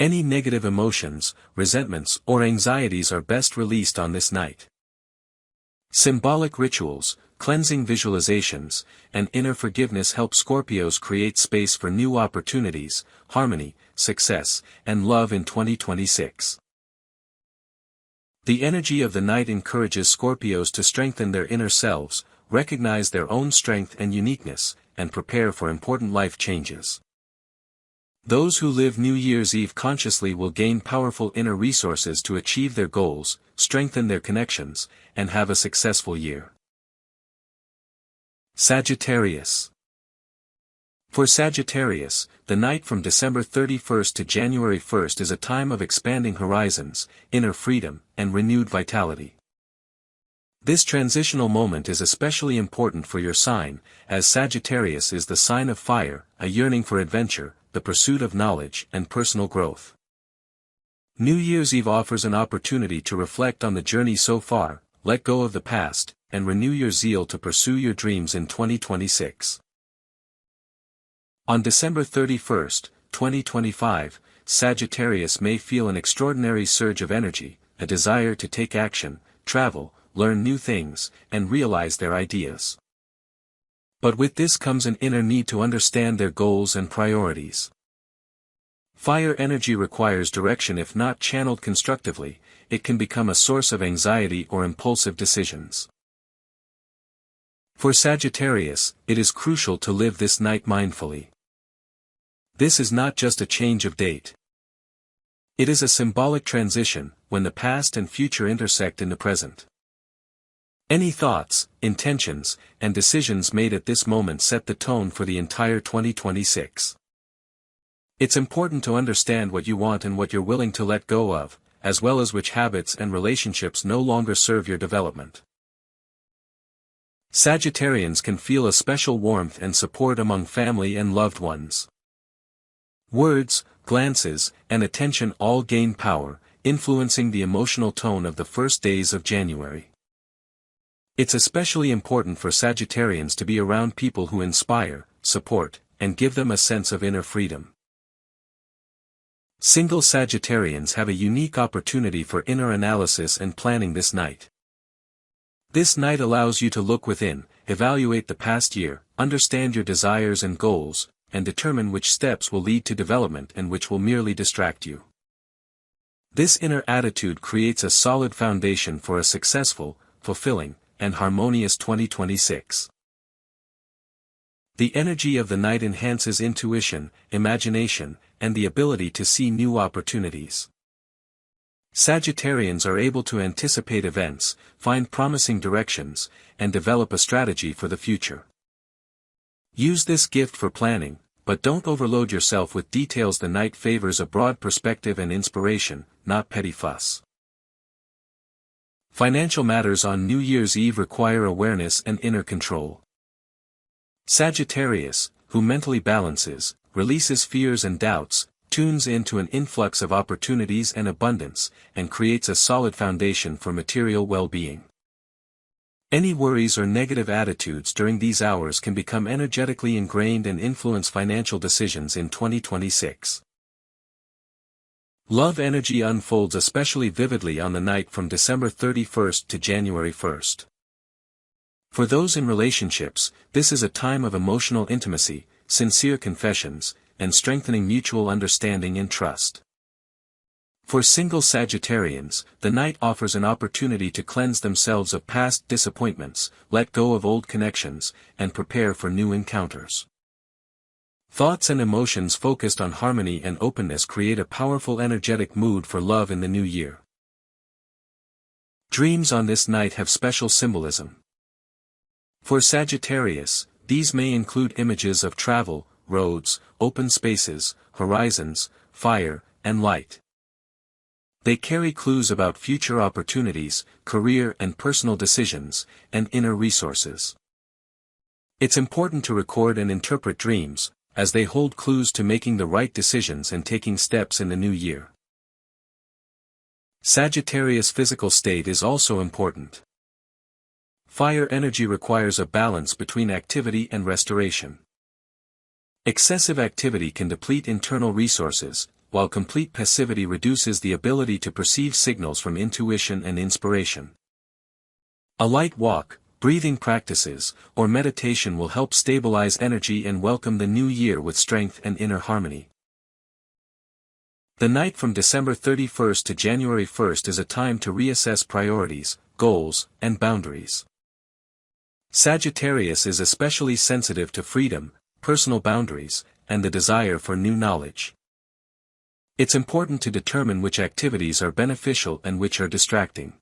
Any negative emotions, resentments, or anxieties are best released on this night. Symbolic rituals, cleansing visualizations, and inner forgiveness help Scorpios create space for new opportunities, harmony, success, and love in 2026. The energy of the night encourages Scorpios to strengthen their inner selves, recognize their own strength and uniqueness, and prepare for important life changes. Those who live New Year's Eve consciously will gain powerful inner resources to achieve their goals, strengthen their connections, and have a successful year. Sagittarius. For Sagittarius, the night from December 31st to January 1st is a time of expanding horizons, inner freedom, and renewed vitality. This transitional moment is especially important for your sign, as Sagittarius is the sign of fire, a yearning for adventure, the pursuit of knowledge, and personal growth. New Year's Eve offers an opportunity to reflect on the journey so far, let go of the past, and renew your zeal to pursue your dreams in 2026. On December 31st, 2025, Sagittarius may feel an extraordinary surge of energy, a desire to take action, travel, learn new things, and realize their ideas. But with this comes an inner need to understand their goals and priorities. Fire energy requires direction. If not channeled constructively, it can become a source of anxiety or impulsive decisions. For Sagittarius, it is crucial to live this night mindfully. This is not just a change of date. It is a symbolic transition, when the past and future intersect in the present. Any thoughts, intentions, and decisions made at this moment set the tone for the entire 2026. It's important to understand what you want and what you're willing to let go of, as well as which habits and relationships no longer serve your development. Sagittarians can feel a special warmth and support among family and loved ones. Words, glances, and attention all gain power, influencing the emotional tone of the first days of January. It's especially important for Sagittarians to be around people who inspire, support, and give them a sense of inner freedom. Single Sagittarians have a unique opportunity for inner analysis and planning this night. This night allows you to look within, evaluate the past year, understand your desires and goals, and determine which steps will lead to development and which will merely distract you. This inner attitude creates a solid foundation for a successful, fulfilling, and harmonious 2026. The energy of the night enhances intuition, imagination, and the ability to see new opportunities. Sagittarians are able to anticipate events, find promising directions, and develop a strategy for the future. Use this gift for planning, but don't overload yourself with details. The night favors a broad perspective and inspiration, not petty fuss. Financial matters on New Year's Eve require awareness and inner control. Sagittarius, who mentally balances, releases fears and doubts, tunes into an influx of opportunities and abundance, and creates a solid foundation for material well-being. Any worries or negative attitudes during these hours can become energetically ingrained and influence financial decisions in 2026. Love energy unfolds especially vividly on the night from December 31st to January 1st. For those in relationships, this is a time of emotional intimacy, sincere confessions, and strengthening mutual understanding and trust. For single Sagittarians, the night offers an opportunity to cleanse themselves of past disappointments, let go of old connections, and prepare for new encounters. Thoughts and emotions focused on harmony and openness create a powerful energetic mood for love in the new year. Dreams on this night have special symbolism. For Sagittarius, these may include images of travel, roads, open spaces, horizons, fire, and light. They carry clues about future opportunities, career and personal decisions, and inner resources. It's important to record and interpret dreams, as they hold clues to making the right decisions and taking steps in the new year. Sagittarius' physical state is also important. Fire energy requires a balance between activity and restoration. Excessive activity can deplete internal resources, while complete passivity reduces the ability to perceive signals from intuition and inspiration. A light walk, breathing practices, or meditation will help stabilize energy and welcome the new year with strength and inner harmony. The night from December 31st to January 1st is a time to reassess priorities, goals, and boundaries. Sagittarius is especially sensitive to freedom, personal boundaries, and the desire for new knowledge. It's important to determine which activities are beneficial and which are distracting.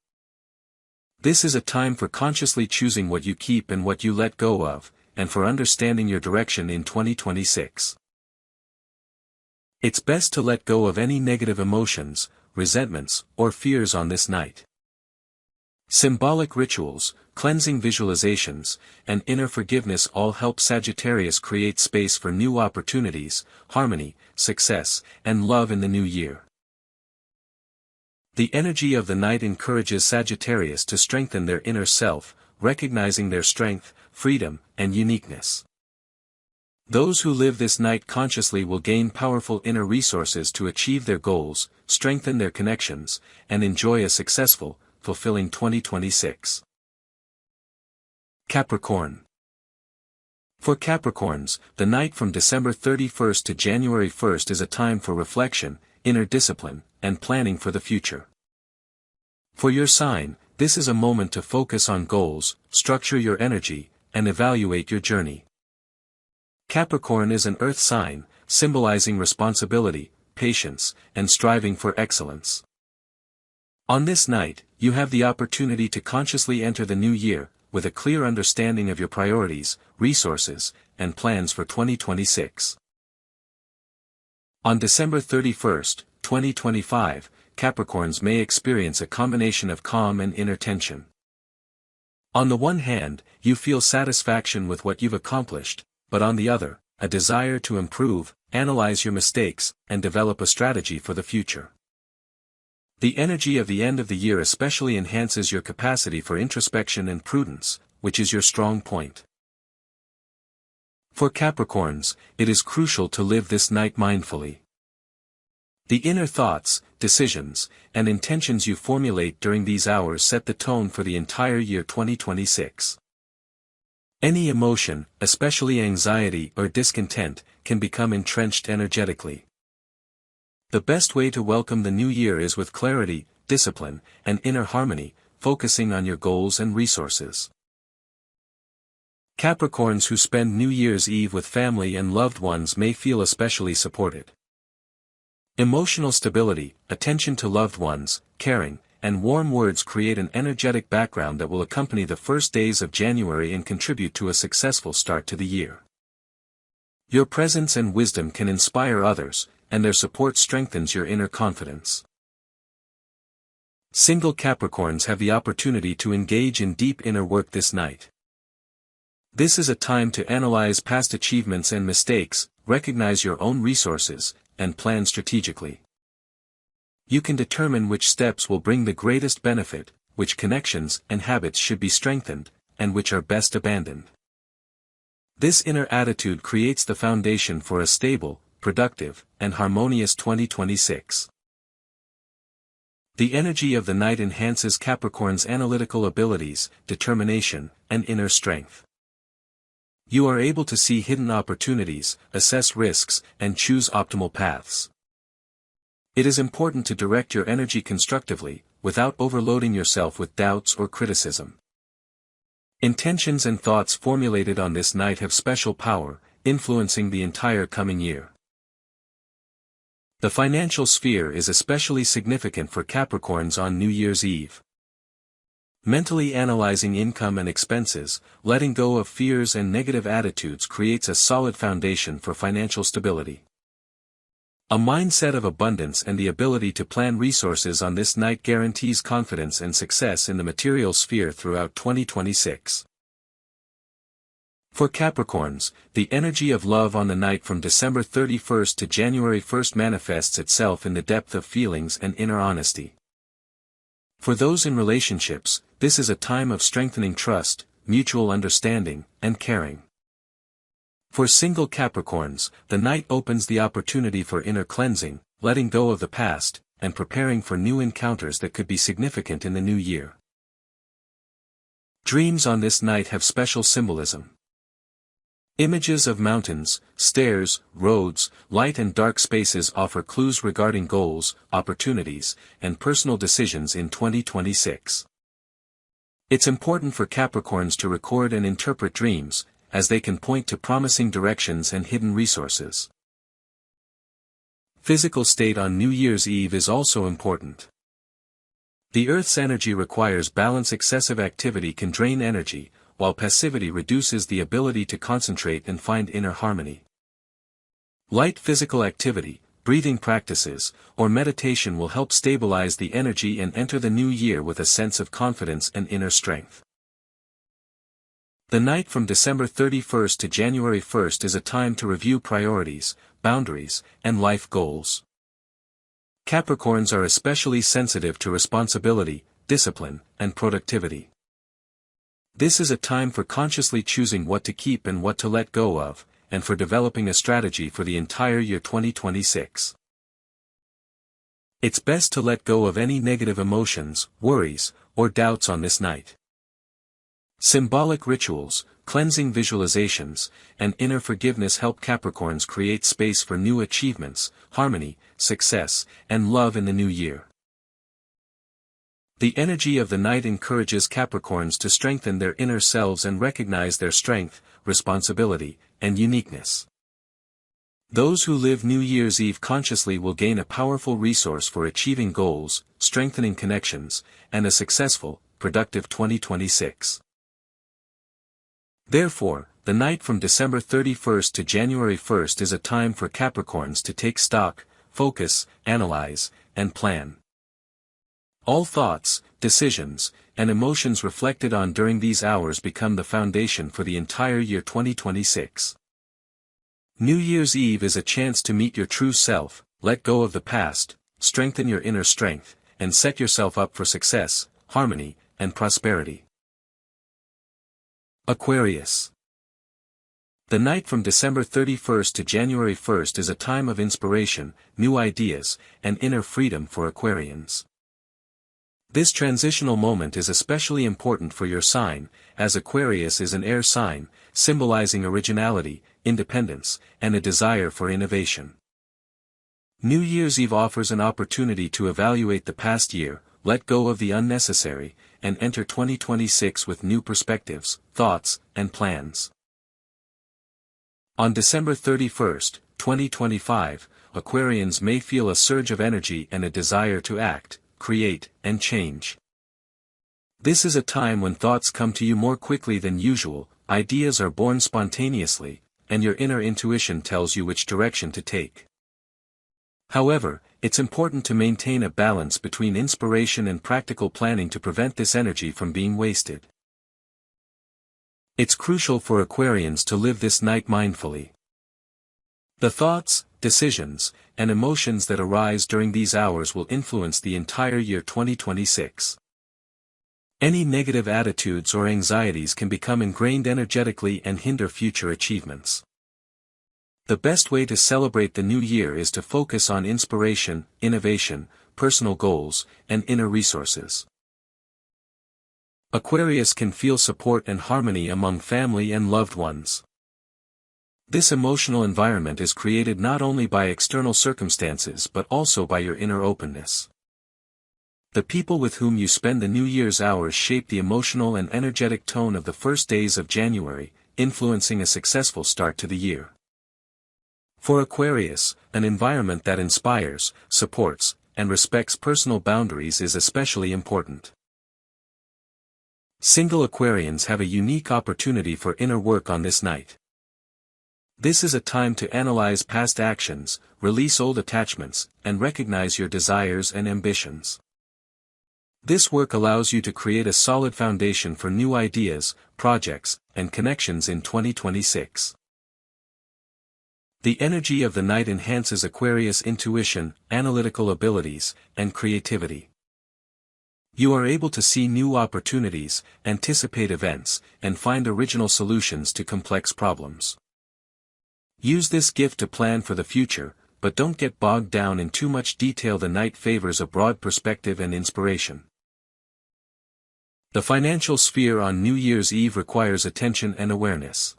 This is a time for consciously choosing what you keep and what you let go of, and for understanding your direction in 2026. It's best to let go of any negative emotions, resentments, or fears on this night. Symbolic rituals, cleansing visualizations, and inner forgiveness all help Sagittarius create space for new opportunities, harmony, success, and love in the new year. The energy of the night encourages Sagittarius to strengthen their inner self, recognizing their strength, freedom, and uniqueness. Those who live this night consciously will gain powerful inner resources to achieve their goals, strengthen their connections, and enjoy a successful, fulfilling 2026. Capricorn. For Capricorns, the night from December 31st to January 1st is a time for reflection, inner discipline, and planning for the future. For your sign, this is a moment to focus on goals, structure your energy, and evaluate your journey. Capricorn is an earth sign, symbolizing responsibility, patience, and striving for excellence. On this night, you have the opportunity to consciously enter the new year, with a clear understanding of your priorities, resources, and plans for 2026. On December 31st, 2025, Capricorns may experience a combination of calm and inner tension. On the one hand, you feel satisfaction with what you've accomplished, but on the other, a desire to improve, analyze your mistakes, and develop a strategy for the future. The energy of the end of the year especially enhances your capacity for introspection and prudence, which is your strong point. For Capricorns, it is crucial to live this night mindfully. The inner thoughts, decisions, and intentions you formulate during these hours set the tone for the entire year 2026. Any emotion, especially anxiety or discontent, can become entrenched energetically. The best way to welcome the new year is with clarity, discipline, and inner harmony, focusing on your goals and resources. Capricorns who spend New Year's Eve with family and loved ones may feel especially supported. Emotional stability, attention to loved ones, caring, and warm words create an energetic background that will accompany the first days of January and contribute to a successful start to the year. Your presence and wisdom can inspire others, and their support strengthens your inner confidence. Single Capricorns have the opportunity to engage in deep inner work this night. This is a time to analyze past achievements and mistakes, recognize your own resources, and plan strategically. You can determine which steps will bring the greatest benefit, which connections and habits should be strengthened, and which are best abandoned. This inner attitude creates the foundation for a stable, productive, and harmonious 2026. The energy of the night enhances Capricorn's analytical abilities, determination, and inner strength. You are able to see hidden opportunities, assess risks, and choose optimal paths. It is important to direct your energy constructively, without overloading yourself with doubts or criticism. Intentions and thoughts formulated on this night have special power, influencing the entire coming year. The financial sphere is especially significant for Capricorns on New Year's Eve. Mentally analyzing income and expenses, letting go of fears and negative attitudes creates a solid foundation for financial stability. A mindset of abundance and the ability to plan resources on this night guarantees confidence and success in the material sphere throughout 2026. For Capricorns, the energy of love on the night from December 31st to January 1st manifests itself in the depth of feelings and inner honesty. For those in relationships, this is a time of strengthening trust, mutual understanding, and caring. For single Capricorns, the night opens the opportunity for inner cleansing, letting go of the past, and preparing for new encounters that could be significant in the new year. Dreams on this night have special symbolism. Images of mountains, stairs, roads, light and dark spaces offer clues regarding goals, opportunities, and personal decisions in 2026. It's important for Capricorns to record and interpret dreams, as they can point to promising directions and hidden resources. Physical state on New Year's Eve is also important. The Earth's energy requires balance. Excessive activity can drain energy, while passivity reduces the ability to concentrate and find inner harmony. Light physical activity, breathing practices, or meditation will help stabilize the energy and enter the new year with a sense of confidence and inner strength. The night from December 31st to January 1st is a time to review priorities, boundaries, and life goals. Capricorns are especially sensitive to responsibility, discipline, and productivity. This is a time for consciously choosing what to keep and what to let go of, and for developing a strategy for the entire year 2026. It's best to let go of any negative emotions, worries, or doubts on this night. Symbolic rituals, cleansing visualizations, and inner forgiveness help Capricorns create space for new achievements, harmony, success, and love in the new year. The energy of the night encourages Capricorns to strengthen their inner selves and recognize their strength, responsibility, and uniqueness. Those who live New Year's Eve consciously will gain a powerful resource for achieving goals, strengthening connections, and a successful, productive 2026. Therefore, the night from December 31st to January 1st is a time for Capricorns to take stock, focus, analyze, and plan. All thoughts, decisions, and emotions reflected on during these hours become the foundation for the entire year 2026. New Year's Eve is a chance to meet your true self, let go of the past, strengthen your inner strength, and set yourself up for success, harmony, and prosperity. Aquarius. The night from December 31st to January 1st is a time of inspiration, new ideas, and inner freedom for Aquarians. This transitional moment is especially important for your sign, as Aquarius is an air sign, symbolizing originality, independence, and a desire for innovation. New Year's Eve offers an opportunity to evaluate the past year, let go of the unnecessary, and enter 2026 with new perspectives, thoughts, and plans. On December 31st, 2025, Aquarians may feel a surge of energy and a desire to act, create, and change. This is a time when thoughts come to you more quickly than usual, ideas are born spontaneously, and your inner intuition tells you which direction to take. However, it's important to maintain a balance between inspiration and practical planning to prevent this energy from being wasted. It's crucial for Aquarians to live this night mindfully. The thoughts, decisions, and emotions that arise during these hours will influence the entire year 2026. Any negative attitudes or anxieties can become ingrained energetically and hinder future achievements. The best way to celebrate the new year is to focus on inspiration, innovation, personal goals, and inner resources. Aquarius can feel support and harmony among family and loved ones. This emotional environment is created not only by external circumstances but also by your inner openness. The people with whom you spend the New Year's hours shape the emotional and energetic tone of the first days of January, influencing a successful start to the year. For Aquarius, an environment that inspires, supports, and respects personal boundaries is especially important. Single Aquarians have a unique opportunity for inner work on this night. This is a time to analyze past actions, release old attachments, and recognize your desires and ambitions. This work allows you to create a solid foundation for new ideas, projects, and connections in 2026. The energy of the night enhances Aquarius' intuition, analytical abilities, and creativity. You are able to see new opportunities, anticipate events, and find original solutions to complex problems. Use this gift to plan for the future, but don't get bogged down in too much detail. The night favors a broad perspective and inspiration. The financial sphere on New Year's Eve requires attention and awareness.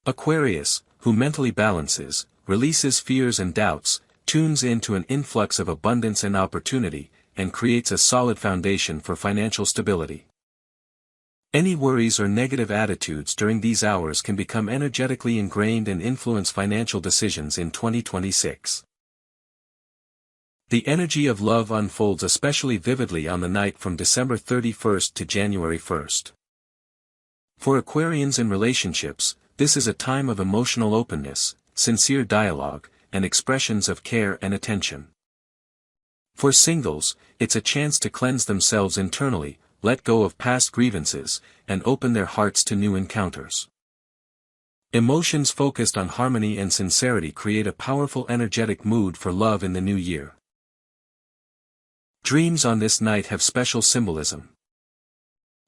Aquarius, who mentally balances, releases fears and doubts, tunes into an influx of abundance and opportunity, and creates a solid foundation for financial stability. Any worries or negative attitudes during these hours can become energetically ingrained and influence financial decisions in 2026. The energy of love unfolds especially vividly on the night from December 31st to January 1st. For Aquarians in relationships, this is a time of emotional openness, sincere dialogue, and expressions of care and attention. For singles, it's a chance to cleanse themselves internally, let go of past grievances, and open their hearts to new encounters. Emotions focused on harmony and sincerity create a powerful energetic mood for love in the new year. Dreams on this night have special symbolism.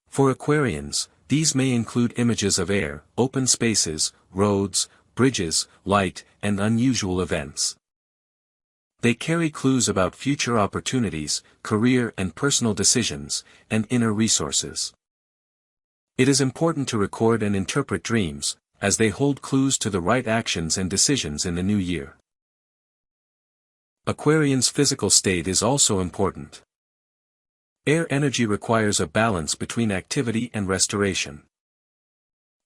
For Aquarians, these may include images of air, open spaces, roads, bridges, light, and unusual events. They carry clues about future opportunities, career and personal decisions, and inner resources. It is important to record and interpret dreams, as they hold clues to the right actions and decisions in the new year. Aquarian's physical state is also important. Air energy requires a balance between activity and restoration.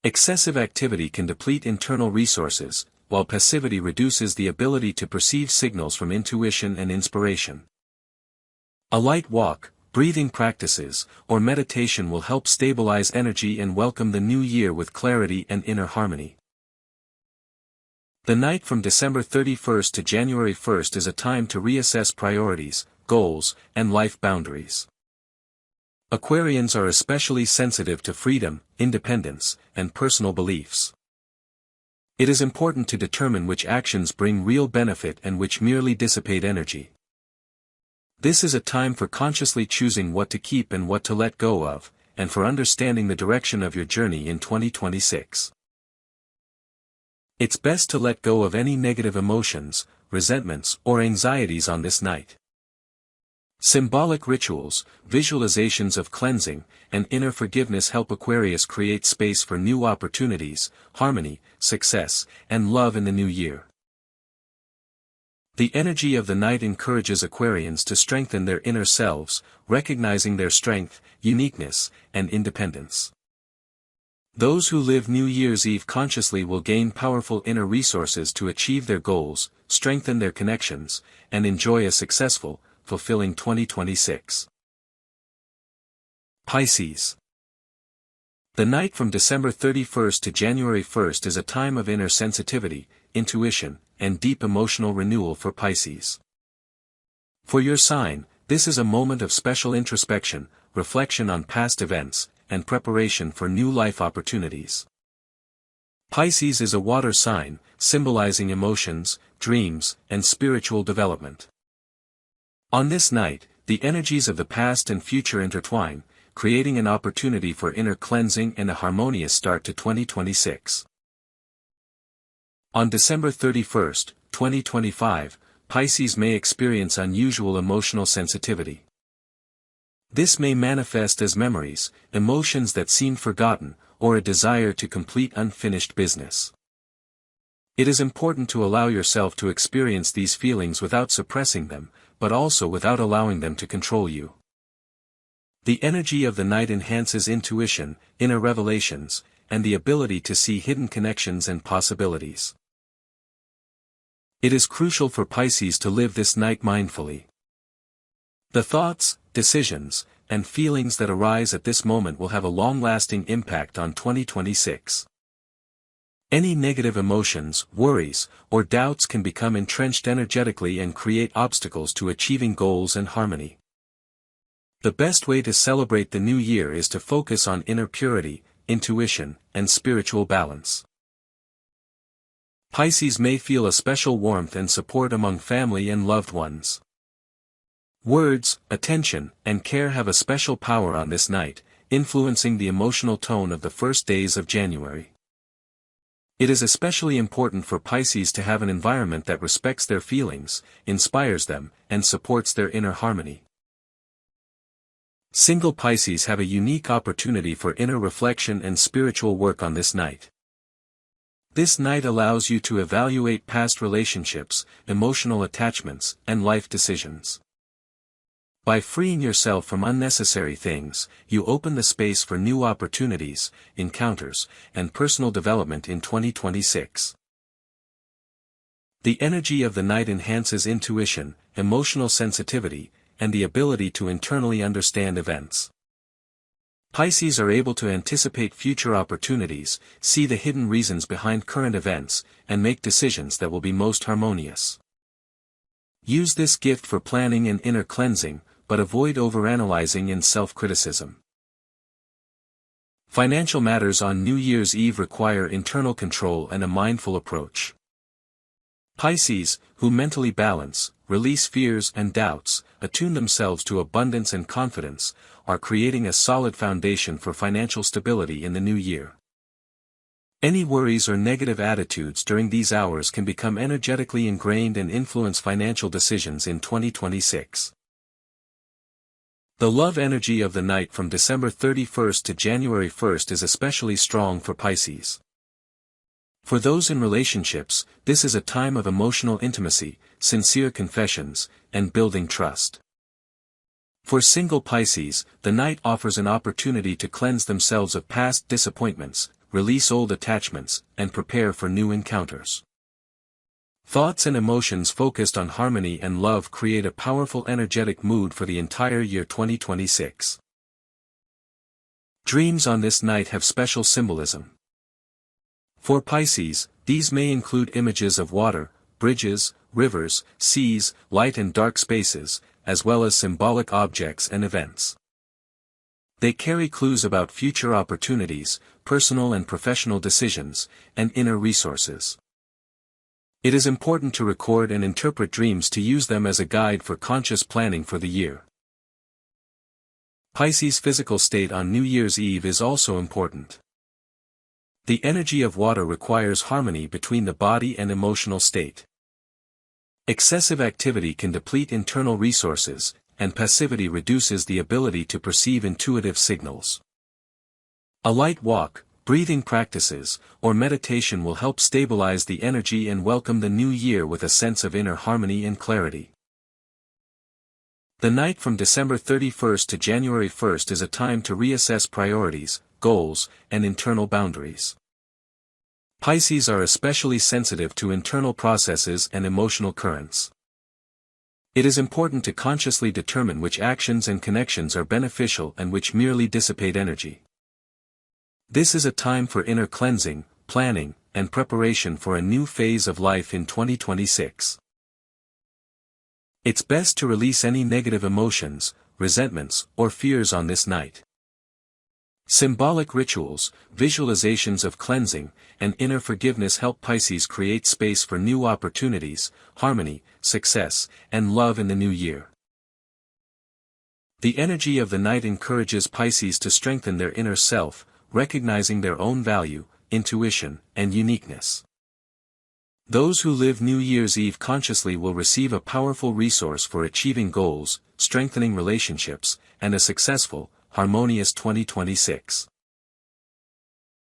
Excessive activity can deplete internal resources, while passivity reduces the ability to perceive signals from intuition and inspiration. A light walk, breathing practices, or meditation will help stabilize energy and welcome the new year with clarity and inner harmony. The night from December 31st to January 1st is a time to reassess priorities, goals, and life boundaries. Aquarians are especially sensitive to freedom, independence, and personal beliefs. It is important to determine which actions bring real benefit and which merely dissipate energy. This is a time for consciously choosing what to keep and what to let go of, and for understanding the direction of your journey in 2026. It's best to let go of any negative emotions, resentments, or anxieties on this night. Symbolic rituals, visualizations of cleansing, and inner forgiveness help Aquarius create space for new opportunities, harmony, success, and love in the new year. The energy of the night encourages Aquarians to strengthen their inner selves, recognizing their strength, uniqueness, and independence. Those who live New Year's Eve consciously will gain powerful inner resources to achieve their goals, strengthen their connections, and enjoy a successful, fulfilling 2026. Pisces. The night from December 31st to January 1st is a time of inner sensitivity, intuition, and deep emotional renewal for Pisces. For your sign, this is a moment of special introspection, reflection on past events, and preparation for new life opportunities. Pisces is a water sign, symbolizing emotions, dreams, and spiritual development. On this night, the energies of the past and future intertwine, creating an opportunity for inner cleansing and a harmonious start to 2026. On December 31st, 2025, Pisces may experience unusual emotional sensitivity. This may manifest as memories, emotions that seem forgotten, or a desire to complete unfinished business. It is important to allow yourself to experience these feelings without suppressing them, but also without allowing them to control you. The energy of the night enhances intuition, inner revelations, and the ability to see hidden connections and possibilities. It is crucial for Pisces to live this night mindfully. The thoughts, decisions, and feelings that arise at this moment will have a long-lasting impact on 2026. Any negative emotions, worries, or doubts can become entrenched energetically and create obstacles to achieving goals and harmony. The best way to celebrate the new year is to focus on inner purity, intuition, and spiritual balance. Pisces may feel a special warmth and support among family and loved ones. Words, attention, and care have a special power on this night, influencing the emotional tone of the first days of January. It is especially important for Pisces to have an environment that respects their feelings, inspires them, and supports their inner harmony. Single Pisces have a unique opportunity for inner reflection and spiritual work on this night. This night allows you to evaluate past relationships, emotional attachments, and life decisions. By freeing yourself from unnecessary things, you open the space for new opportunities, encounters, and personal development in 2026. The energy of the night enhances intuition, emotional sensitivity, and the ability to internally understand events. Pisces are able to anticipate future opportunities, see the hidden reasons behind current events, and make decisions that will be most harmonious. Use this gift for planning and inner cleansing, but avoid overanalyzing and self-criticism. Financial matters on New Year's Eve require internal control and a mindful approach. Pisces, who mentally balance, release fears and doubts, attune themselves to abundance and confidence, are creating a solid foundation for financial stability in the new year. Any worries or negative attitudes during these hours can become energetically ingrained and influence financial decisions in 2026. The love energy of the night from December 31st to January 1st is especially strong for Pisces. For those in relationships, this is a time of emotional intimacy, sincere confessions, and building trust. For single Pisces, the night offers an opportunity to cleanse themselves of past disappointments, release old attachments, and prepare for new encounters. Thoughts and emotions focused on harmony and love create a powerful energetic mood for the entire year 2026. Dreams on this night have special symbolism. For Pisces, these may include images of water, bridges, rivers, seas, light and dark spaces, as well as symbolic objects and events. They carry clues about future opportunities, personal and professional decisions, and inner resources. It is important to record and interpret dreams to use them as a guide for conscious planning for the year. Pisces' physical state on New Year's Eve is also important. The energy of water requires harmony between the body and emotional state. Excessive activity can deplete internal resources, and passivity reduces the ability to perceive intuitive signals. A light walk, breathing practices, or meditation will help stabilize the energy and welcome the new year with a sense of inner harmony and clarity. The night from December 31st to January 1st is a time to reassess priorities, goals, and internal boundaries. Pisces are especially sensitive to internal processes and emotional currents. It is important to consciously determine which actions and connections are beneficial and which merely dissipate energy. This is a time for inner cleansing, planning, and preparation for a new phase of life in 2026. It's best to release any negative emotions, resentments, or fears on this night. Symbolic rituals, visualizations of cleansing, and inner forgiveness help Pisces create space for new opportunities, harmony, success, and love in the new year. The energy of the night encourages Pisces to strengthen their inner self, recognizing their own value, intuition, and uniqueness. Those who live New Year's Eve consciously will receive a powerful resource for achieving goals, strengthening relationships, and a successful, harmonious 2026.